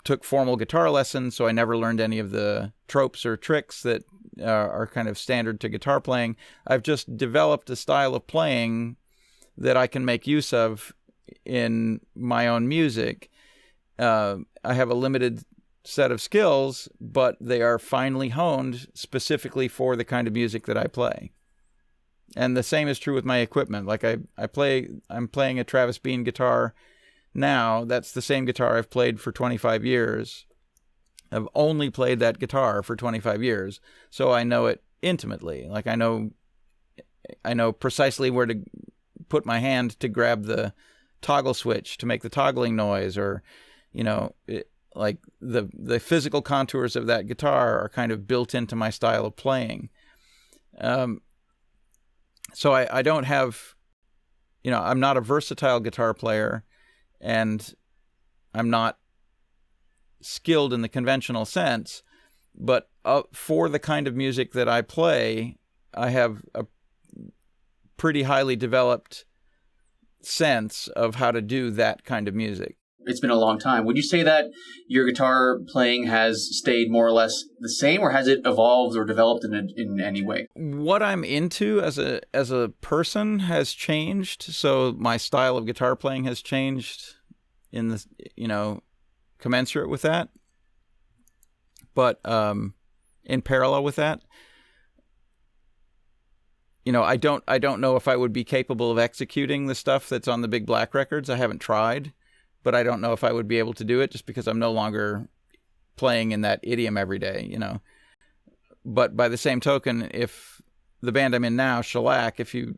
took formal guitar lessons, so I never learned any of the tropes or tricks that are kind of standard to guitar playing. I've just developed a style of playing that I can make use of in my own music. I have a limited set of skills, but they are finely honed specifically for the kind of music that I play. And the same is true with my equipment. Like I'm playing a Travis Bean guitar now. That's the same guitar I've played for 25 years. I've only played that guitar for 25 years, so I know it intimately. Like I know precisely where to put my hand to grab the toggle switch to make the toggling noise, or like the physical contours of that guitar are kind of built into my style of playing. So I don't have, I'm not a versatile guitar player, and I'm not skilled in the conventional sense, but for the kind of music that I play, I have a pretty highly developed sense of how to do that kind of music. It's been a long time. Would you say that your guitar playing has stayed more or less the same, or has it evolved or developed in any way? What I'm into as a person has changed. So my style of guitar playing has changed in the, commensurate with that. But in parallel with that, I don't know if I would be capable of executing the stuff that's on the Big Black records. I haven't tried. But I don't know if I would be able to do it just because I'm no longer playing in that idiom every day, But by the same token, if the band I'm in now, Shellac, if you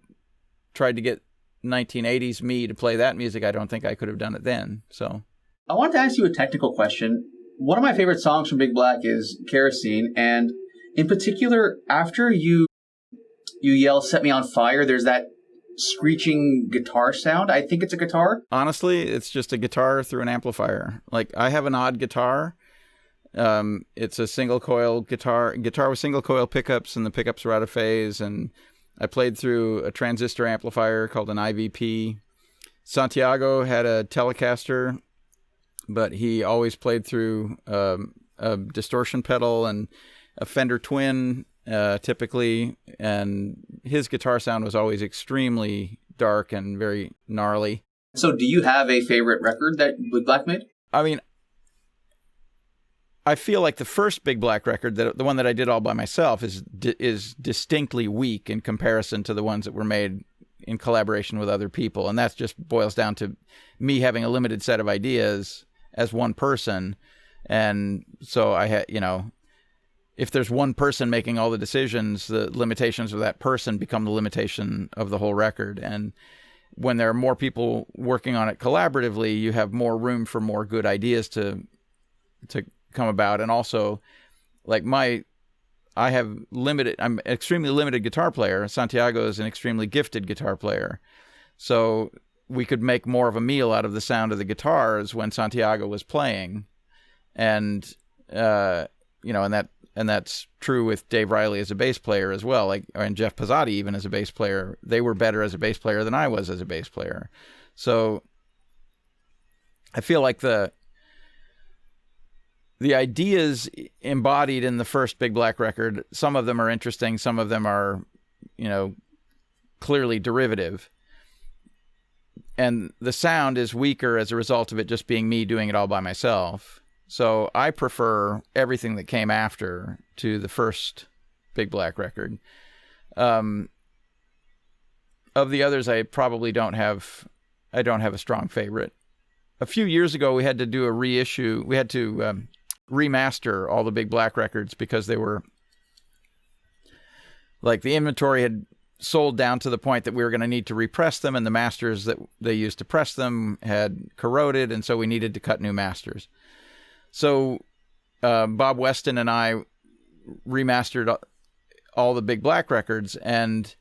tried to get 1980s me to play that music, I don't think I could have done it then. So I wanted to ask you a technical question. One of my favorite songs from Big Black is Kerosene, and in particular, after you yell "Set Me on Fire," there's that screeching guitar sound. I think it's a guitar. Honestly, it's just a guitar through an amplifier. Like, I have an odd guitar. It's a single coil guitar with single coil pickups, and the pickups are out of phase. And I played through a transistor amplifier called an IVP. Santiago had a Telecaster, but he always played through a distortion pedal and a Fender Twin, typically, and his guitar sound was always extremely dark and very gnarly. So do you have a favorite record that Big Black made? I mean, I feel like the first Big Black record, the one that I did all by myself, is distinctly weak in comparison to the ones that were made in collaboration with other people. And that just boils down to me having a limited set of ideas as one person. And so I had, if there's one person making all the decisions, the limitations of that person become the limitation of the whole record. And when there are more people working on it collaboratively, you have more room for more good ideas to come about. And also, like I'm an extremely limited guitar player. Santiago is an extremely gifted guitar player. So we could make more of a meal out of the sound of the guitars when Santiago was playing. And, and that's true with Dave Riley as a bass player as well, and Jeff Pezzati even as a bass player. They were better as a bass player than I was as a bass player. So I feel like the ideas embodied in the first Big Black record, some of them are interesting, some of them are, clearly derivative. And the sound is weaker as a result of it just being me doing it all by myself. So I prefer everything that came after to the first Big Black record. Of the others, I probably don't have a strong favorite. A few years ago, we had to do a reissue. We had to remaster all the Big Black records because they were, like, the inventory had sold down to the point that we were going to need to repress them, and the masters that they used to press them had corroded, and so we needed to cut new masters. So Bob Weston and I remastered all the Big Black records, and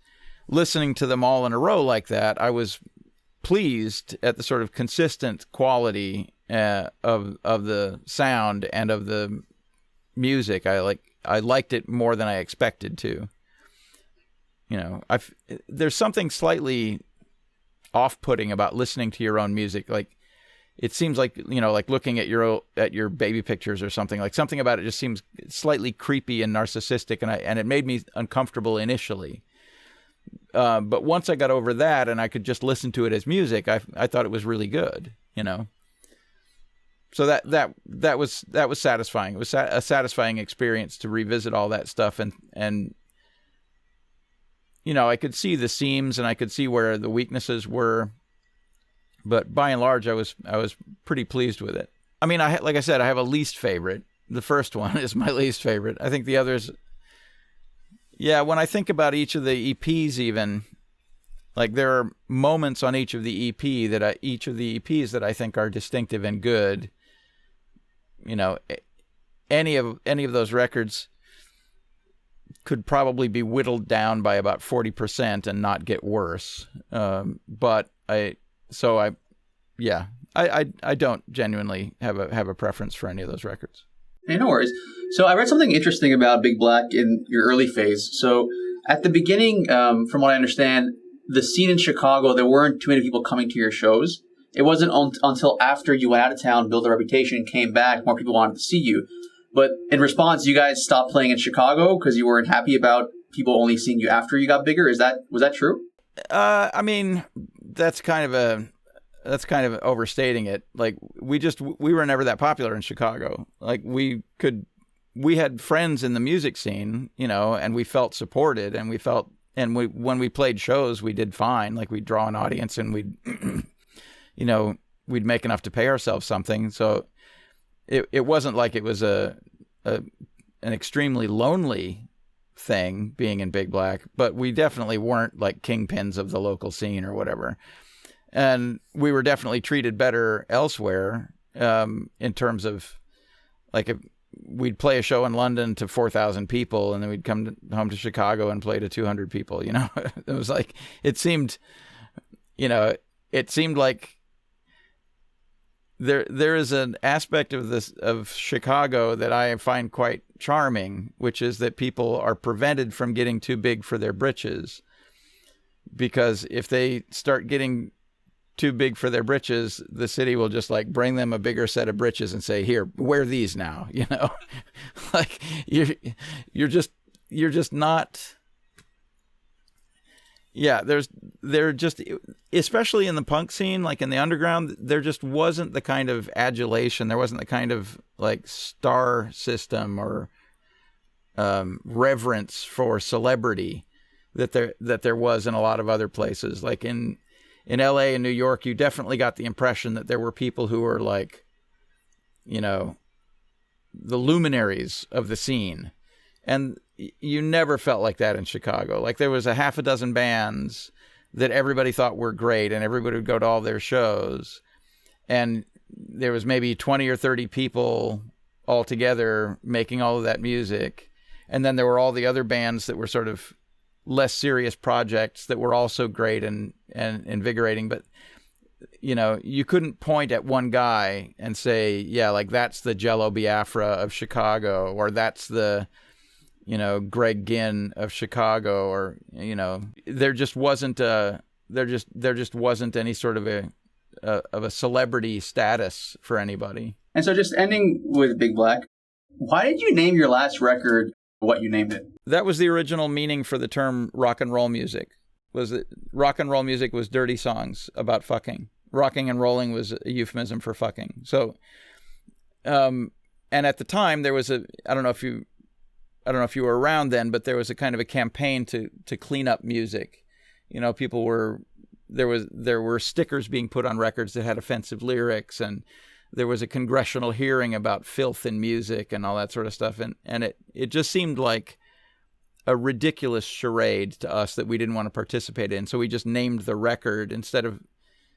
listening to them all in a row like that, I was pleased at the sort of consistent quality of the sound and of the music. I liked it more than I expected to. There's something slightly off-putting about listening to your own music. Like, it seems like, like looking at your baby pictures or something. Like, something about it just seems slightly creepy and narcissistic, and it made me uncomfortable initially. But once I got over that and I could just listen to it as music, I thought it was really good, So that was satisfying. It was a satisfying experience to revisit all that stuff, and I could see the seams and I could see where the weaknesses were. But by and large, I was pretty pleased with it. I mean, like I said, I have a least favorite. The first one is my least favorite. I think the others, when I think about each of the EPs, even, like, there are moments on each of the EPs that I think are distinctive and good. Any of those records could probably be whittled down by about 40% and not get worse. But I don't genuinely have a preference for any of those records. Hey, no worries. So I read something interesting about Big Black in your early phase. So at the beginning, from what I understand, the scene in Chicago, there weren't too many people coming to your shows. It wasn't until after you went out of town, built a reputation, came back, more people wanted to see you. But in response, you guys stopped playing in Chicago because you weren't happy about people only seeing you after you got bigger. Was that true? I mean, that's kind of overstating it. Like, we were never that popular in Chicago. Like, we had friends in the music scene, and we felt supported, and when we played shows, we did fine. Like, we'd draw an audience, and we'd make enough to pay ourselves something. So it wasn't like it was an extremely lonely thing being in Big Black, but we definitely weren't like kingpins of the local scene or whatever. And we were definitely treated better elsewhere, in terms of, like, if we'd play a show in London to 4,000 people, and then we'd come home to Chicago and play to 200 people. It was like, it seemed like there is an aspect of Chicago that I find quite charming, which is that people are prevented from getting too big for their britches, because if they start getting too big for their britches, the city will just like bring them a bigger set of britches and say, "Here, wear these now." You know, like you're just not. Yeah, they're just, especially in the punk scene, like in the underground, there just wasn't the kind of adulation. There wasn't the kind of like star system or reverence for celebrity that there was in a lot of other places. Like in LA and New York, you definitely got the impression that there were people who were like, you know, the luminaries of the scene. And you never felt like that in Chicago. Like there was a half a dozen bands that everybody thought were great and everybody would go to all their shows. And there was maybe 20 or 30 people all together making all of that music. And then there were all the other bands that were sort of less serious projects that were also great and invigorating. But, you know, you couldn't point at one guy and say, yeah, like that's the Jello Biafra of Chicago, or that's the, you know, Greg Ginn of Chicago, or, you know, there just wasn't any sort of a celebrity status for anybody. And so just ending with Big Black, why did you name your last record what you named it? That was the original meaning for the term rock and roll music. Was that rock and roll music was dirty songs about fucking. Rocking and rolling was a euphemism for fucking. So, and at the time there was I don't know if you were around then, but there was a kind of a campaign to clean up music. You know, there were stickers being put on records that had offensive lyrics, and there was a congressional hearing about filth in music and all that sort of stuff. And it just seemed like a ridiculous charade to us that we didn't want to participate in. So we just named the record, instead of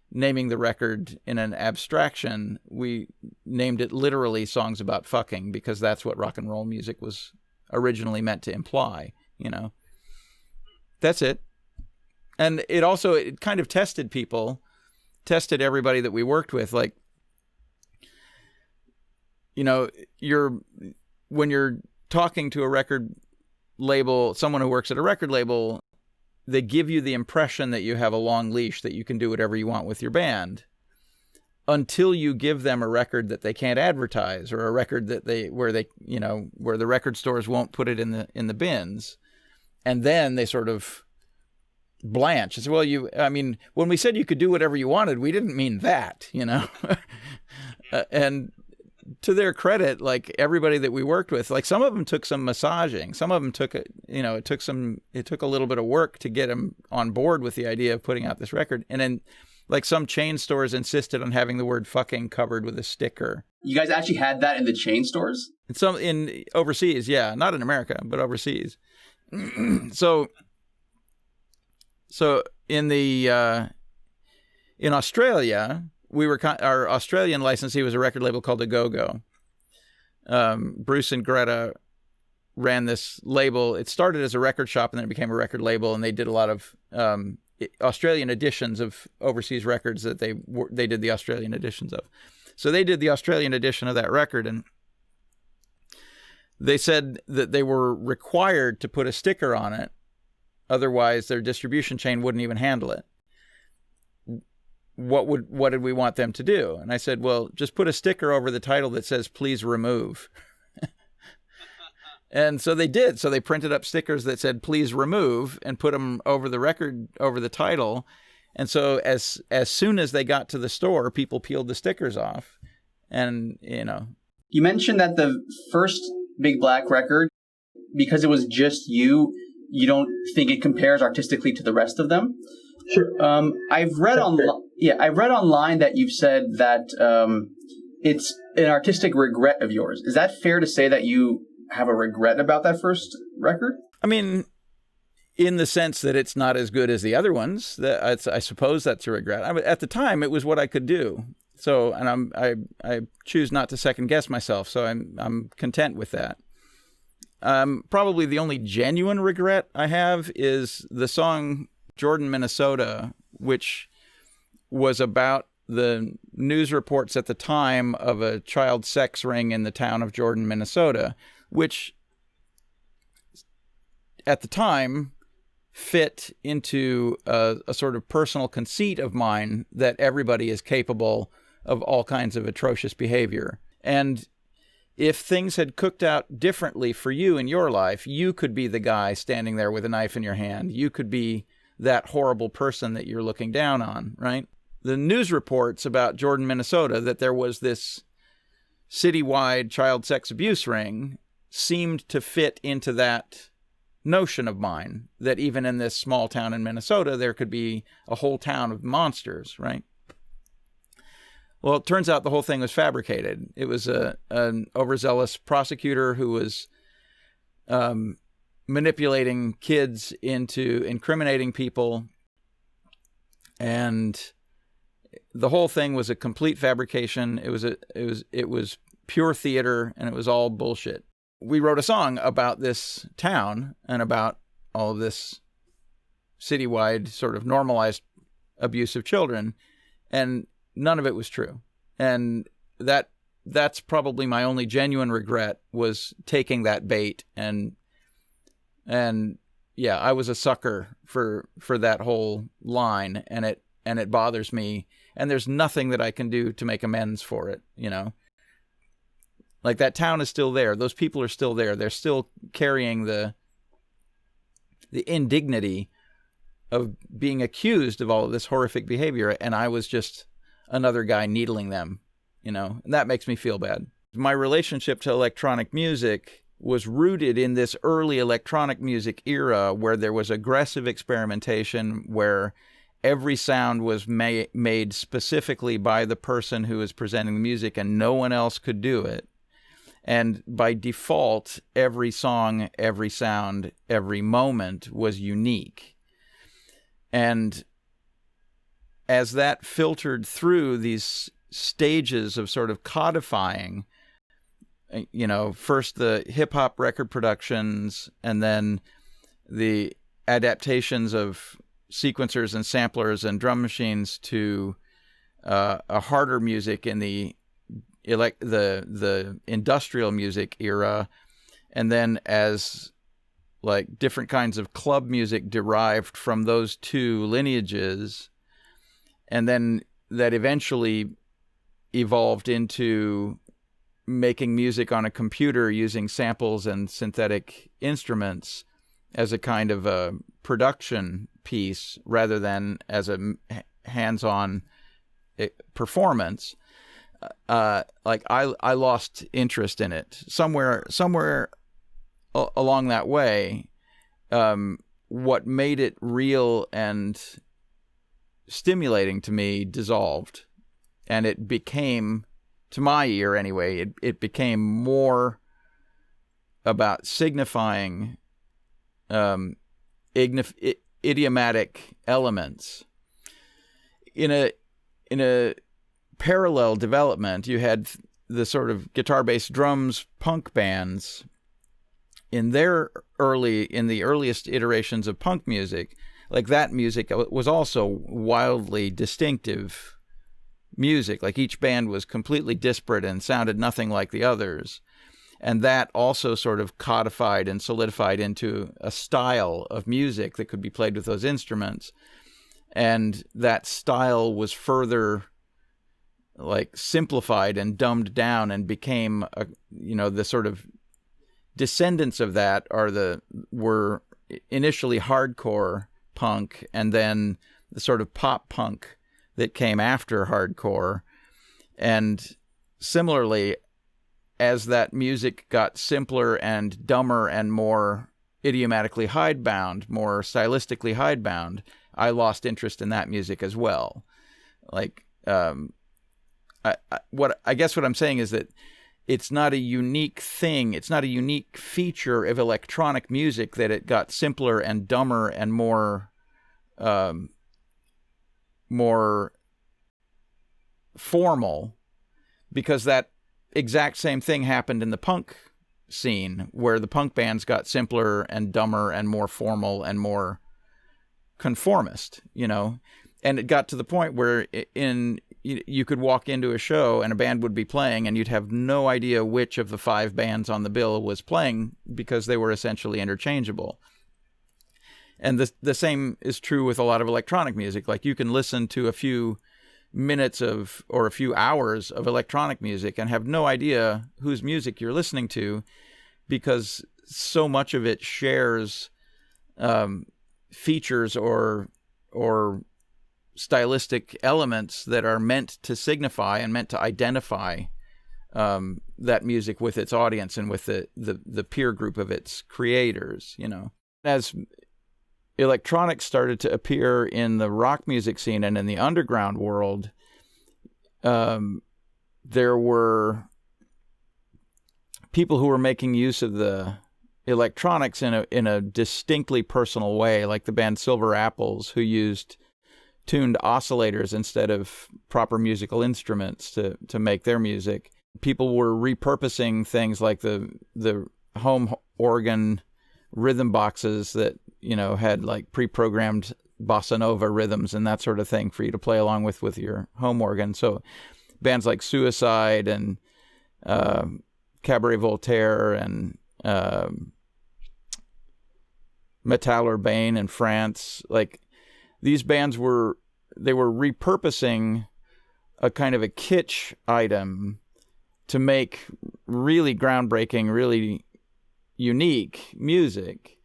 naming the record in an abstraction, we named it literally Songs About Fucking, because that's what rock and roll music was originally meant to imply, you know. That's it. And it kind of tested everybody that we worked with. Like, you know, when you're talking to a record label, someone who works at a record label, they give you the impression that you have a long leash, that you can do whatever you want with your band, until you give them a record that they can't advertise, or a record that where the record stores won't put it in the bins. And then they sort of blanch and say, well, when we said you could do whatever you wanted, we didn't mean that, you know. And to their credit, like everybody that we worked with, like some of them took some massaging, some of them took it took a little bit of work to get them on board with the idea of putting out this record. And then like some chain stores insisted on having the word fucking covered with a sticker. You guys actually had that in the chain stores? In overseas, yeah, not in America, but overseas. So in Australia, our Australian licensee was a record label called A Go-Go. Bruce and Greta ran this label. It started as a record shop and then it became a record label, and they did a lot of Australian editions of overseas records that they did the Australian editions of. So they did the Australian edition of that record, and they said that they were required to put a sticker on it, otherwise their distribution chain wouldn't even handle it. What did we want them to do? And I said, well, just put a sticker over the title that says, "Please remove." And so they did. So they printed up stickers that said, "Please remove," and put them over the record, over the title. And so as soon as they got to the store, people peeled the stickers off. And, you know. You mentioned that the first Big Black record, because it was just you don't think it compares artistically to the rest of them? Sure. I've read online that you've said that it's an artistic regret of yours. Is that fair to say that you have a regret about that first record? I mean, in the sense that it's not as good as the other ones. I suppose that's a regret. At the time, it was what I could do. So, and I choose not to second guess myself. So I'm content with that. Probably the only genuine regret I have is the song Jordan, Minnesota, which was about the news reports at the time of a child sex ring in the town of Jordan, Minnesota, which at the time fit into a sort of personal conceit of mine that everybody is capable of all kinds of atrocious behavior. And if things had cooked out differently for you in your life, you could be the guy standing there with a knife in your hand. You could be that horrible person that you're looking down on, right? The news reports about Jordan, Minnesota, that there was this citywide child sex abuse ring seemed to fit into that notion of mine, that even in this small town in Minnesota, there could be a whole town of monsters, right? Well, it turns out the whole thing was fabricated. It was an overzealous prosecutor who was manipulating kids into incriminating people, and the whole thing was a complete fabrication. It was pure theater, and it was all bullshit. We wrote a song about this town and about all of this citywide sort of normalized abuse of children, and none of it was true. And that's probably my only genuine regret, was taking that bait. And yeah, I was a sucker for that whole line, and it bothers me. And there's nothing that I can do to make amends for it, you know? Like, that town is still there. Those people are still there. They're still carrying the indignity of being accused of all of this horrific behavior. And I was just another guy needling them, you know? And that makes me feel bad. My relationship to electronic music was rooted in this early electronic music era where there was aggressive experimentation, where every sound was made specifically by the person who was presenting the music, and no one else could do it. And by default, every song, every sound, every moment was unique. And as that filtered through these stages of sort of codifying, you know, first the hip-hop record productions, and then the adaptations of sequencers and samplers and drum machines to a harder music in the industrial music era, and then as like different kinds of club music derived from those two lineages, and then that eventually evolved into making music on a computer using samples and synthetic instruments as a kind of a production piece rather than as a hands-on performance. Like I lost interest in it somewhere along that way. What made it real and stimulating to me dissolved, and it became, to my ear anyway, it became more about signifying idiomatic elements. In a parallel development, you had the sort of guitar-based drums punk bands in the earliest iterations of punk music. Like, that music was also wildly distinctive music. Like, each band was completely disparate and sounded nothing like the others. And that also sort of codified and solidified into a style of music that could be played with those instruments. And that style was further like simplified and dumbed down and became the sort of descendants of that were initially hardcore punk, and then the sort of pop punk that came after hardcore. And similarly, as that music got simpler and dumber and more idiomatically hidebound, more stylistically hidebound, I lost interest in that music as well. Like, I guess what I'm saying is that it's not a unique thing. It's not a unique feature of electronic music that it got simpler and dumber and more formal, because that exact same thing happened in the punk scene, where the punk bands got simpler and dumber and more formal and more conformist, you know. And it got to the point where you could walk into a show and a band would be playing and you'd have no idea which of the 5 bands on the bill was playing, because they were essentially interchangeable. And the same is true with a lot of electronic music. Like you can listen to a few minutes of or a few hours of electronic music and have no idea whose music you're listening to, because so much of it shares features or stylistic elements that are meant to signify and meant to identify that music with its audience and with the peer group of its creators, you know. As electronics started to appear in the rock music scene and in the underground world, there were people who were making use of the electronics in a distinctly personal way, like the band Silver Apples, who used tuned oscillators instead of proper musical instruments to make their music. People were repurposing things like the home organ rhythm boxes that, you know, had like pre-programmed bossa nova rhythms and that sort of thing for you to play along with your home organ. So bands like Suicide and Cabaret Voltaire and Metal Urbain in France, like these bands were repurposing a kind of a kitsch item to make really groundbreaking, really unique music.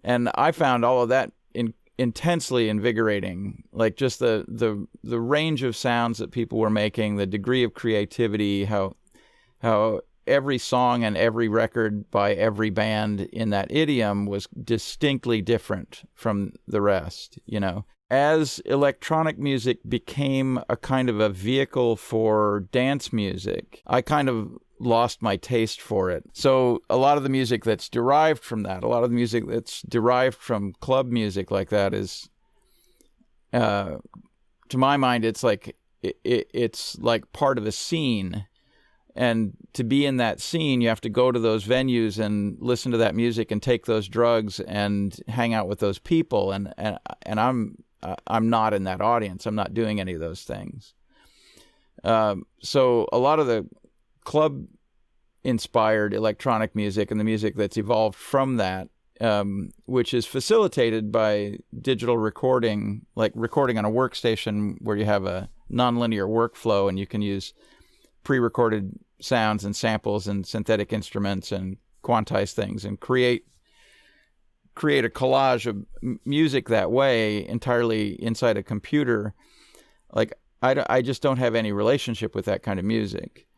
And I found all of that intensely invigorating, like just the range of sounds that people were making, the degree of creativity, how every song and every record by every band in that idiom was distinctly different from the rest, you know. As electronic music became a kind of a vehicle for dance music, I kind of lost my taste for it. So a lot of the music that's derived from that, a lot of the music that's derived from club music like that is, to my mind, it's like it's like part of a scene. And to be in that scene, you have to go to those venues and listen to that music and take those drugs and hang out with those people. And I'm not in that audience. I'm not doing any of those things. So a lot of the club-inspired electronic music and the music that's evolved from that, which is facilitated by digital recording, like recording on a workstation where you have a nonlinear workflow and you can use pre-recorded sounds and samples and synthetic instruments and quantize things and create a collage of music that way entirely inside a computer. Like I just don't have any relationship with that kind of music.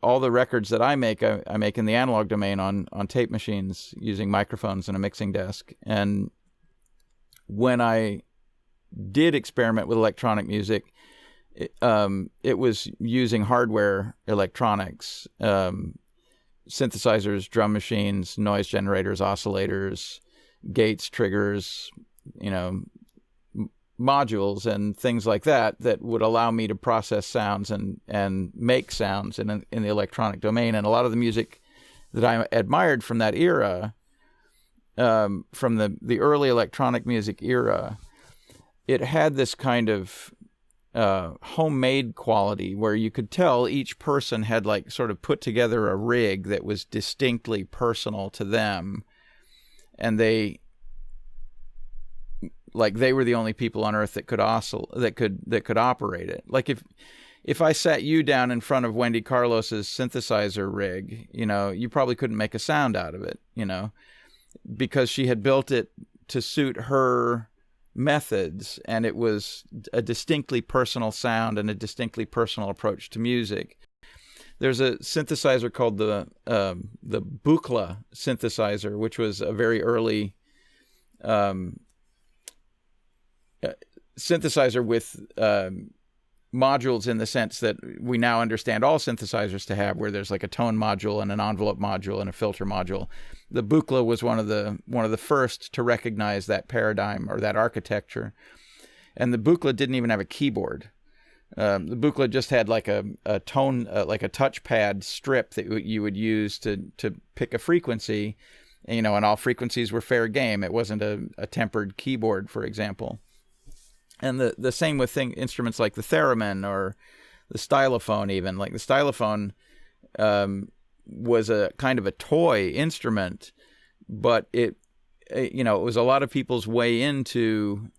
All the records that I make in the analog domain on tape machines using microphones and a mixing desk. And when I did experiment with electronic music, it was using hardware electronics, synthesizers, drum machines, noise generators, oscillators, gates, triggers, you know, modules and things like that would allow me to process sounds and make sounds in the electronic domain. And a lot of the music that I admired from that era, from the early electronic music era, it had this kind of homemade quality where you could tell each person had like sort of put together a rig that was distinctly personal to them, and they were the only people on earth that could operate it. Like if I sat you down in front of Wendy Carlos's synthesizer rig, you know, you probably couldn't make a sound out of it, you know, because she had built it to suit her methods, and it was a distinctly personal sound and a distinctly personal approach to music. There's a synthesizer called the Buchla synthesizer, which was a very early synthesizer with modules in the sense that we now understand all synthesizers to have, where there's like a tone module and an envelope module and a filter module. The Buchla was one of the first to recognize that paradigm or that architecture. And the Buchla didn't even have a keyboard. The Buchla just had like a tone, like a touchpad strip that you would use to pick a frequency, and, you know, and all frequencies were fair game. It wasn't a tempered keyboard, for example. And the same with instruments like the theremin or the stylophone even. Like the stylophone was a kind of a toy instrument, but it it was a lot of people's way into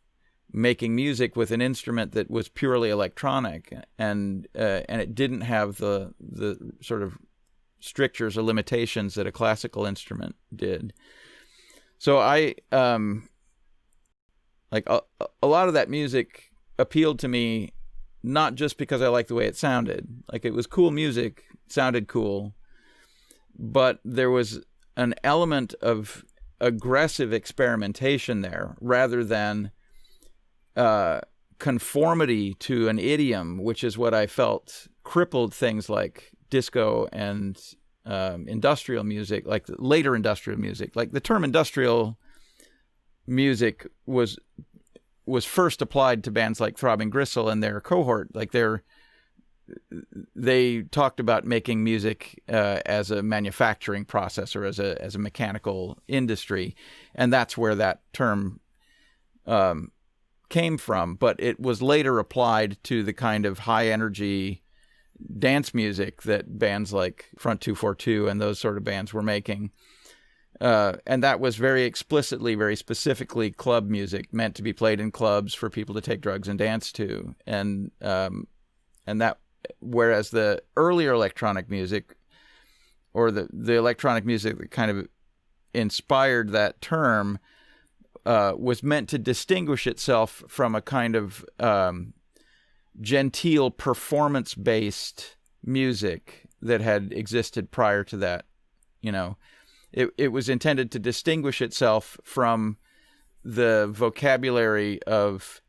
making music with an instrument that was purely electronic, and it didn't have the sort of strictures or limitations that a classical instrument did. So I like a lot of that music appealed to me, not just because I liked the way it sounded. Like, it was cool music, sounded cool, but there was an element of aggressive experimentation there rather than conformity to an idiom, which is what I felt crippled things like disco and industrial music, like the later industrial music. Like, the term industrial music was first applied to bands like Throbbing Gristle and their cohort. Like, they talked about making music as a manufacturing process or as a mechanical industry, and that's where that term came from. But it was later applied to the kind of high energy dance music that bands like Front 242 and those sort of bands were making. And that was very explicitly, very specifically club music, meant to be played in clubs for people to take drugs and dance to. And that, whereas the earlier electronic music, or the electronic music that kind of inspired that term, was meant to distinguish itself from a kind of genteel performance-based music that had existed prior to that. It was intended to distinguish itself from the vocabulary of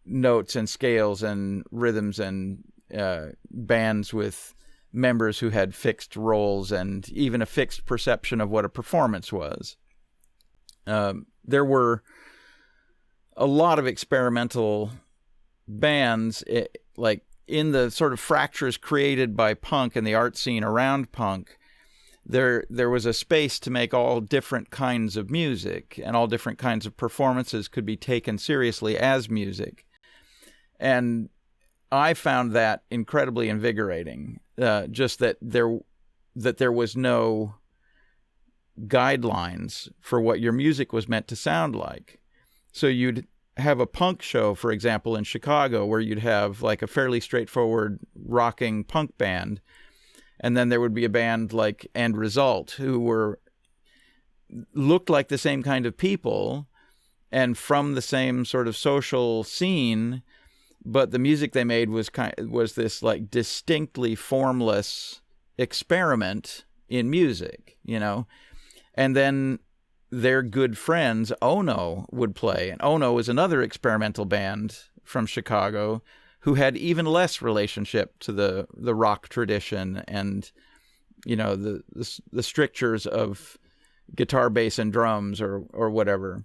notes and scales and rhythms and bands with members who had fixed roles and even a fixed perception of what a performance was. There were a lot of experimental bands, like in the sort of fractures created by punk and the art scene around punk. There was a space to make all different kinds of music, and all different kinds of performances could be taken seriously as music. And I found that incredibly invigorating, just that there was no guidelines for what your music was meant to sound like. So you'd have a punk show, for example, in Chicago, where you'd have like a fairly straightforward rocking punk band, and then there would be a band like End Result, who looked like the same kind of people and from the same sort of social scene, but the music they made was this like distinctly formless experiment in music, And then their good friends, Ono, would play. And Ono was another experimental band from Chicago who had even less relationship to the rock tradition and, the strictures of guitar, bass, and drums or whatever.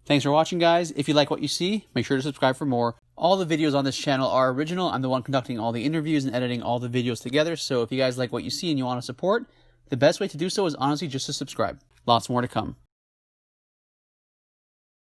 Thanks for watching, guys. If you like what you see, make sure to subscribe for more. All the videos on this channel are original. I'm the one conducting all the interviews and editing all the videos together. So if you guys like what you see and you want to support, the best way to do so is honestly just to subscribe. Lots more to come.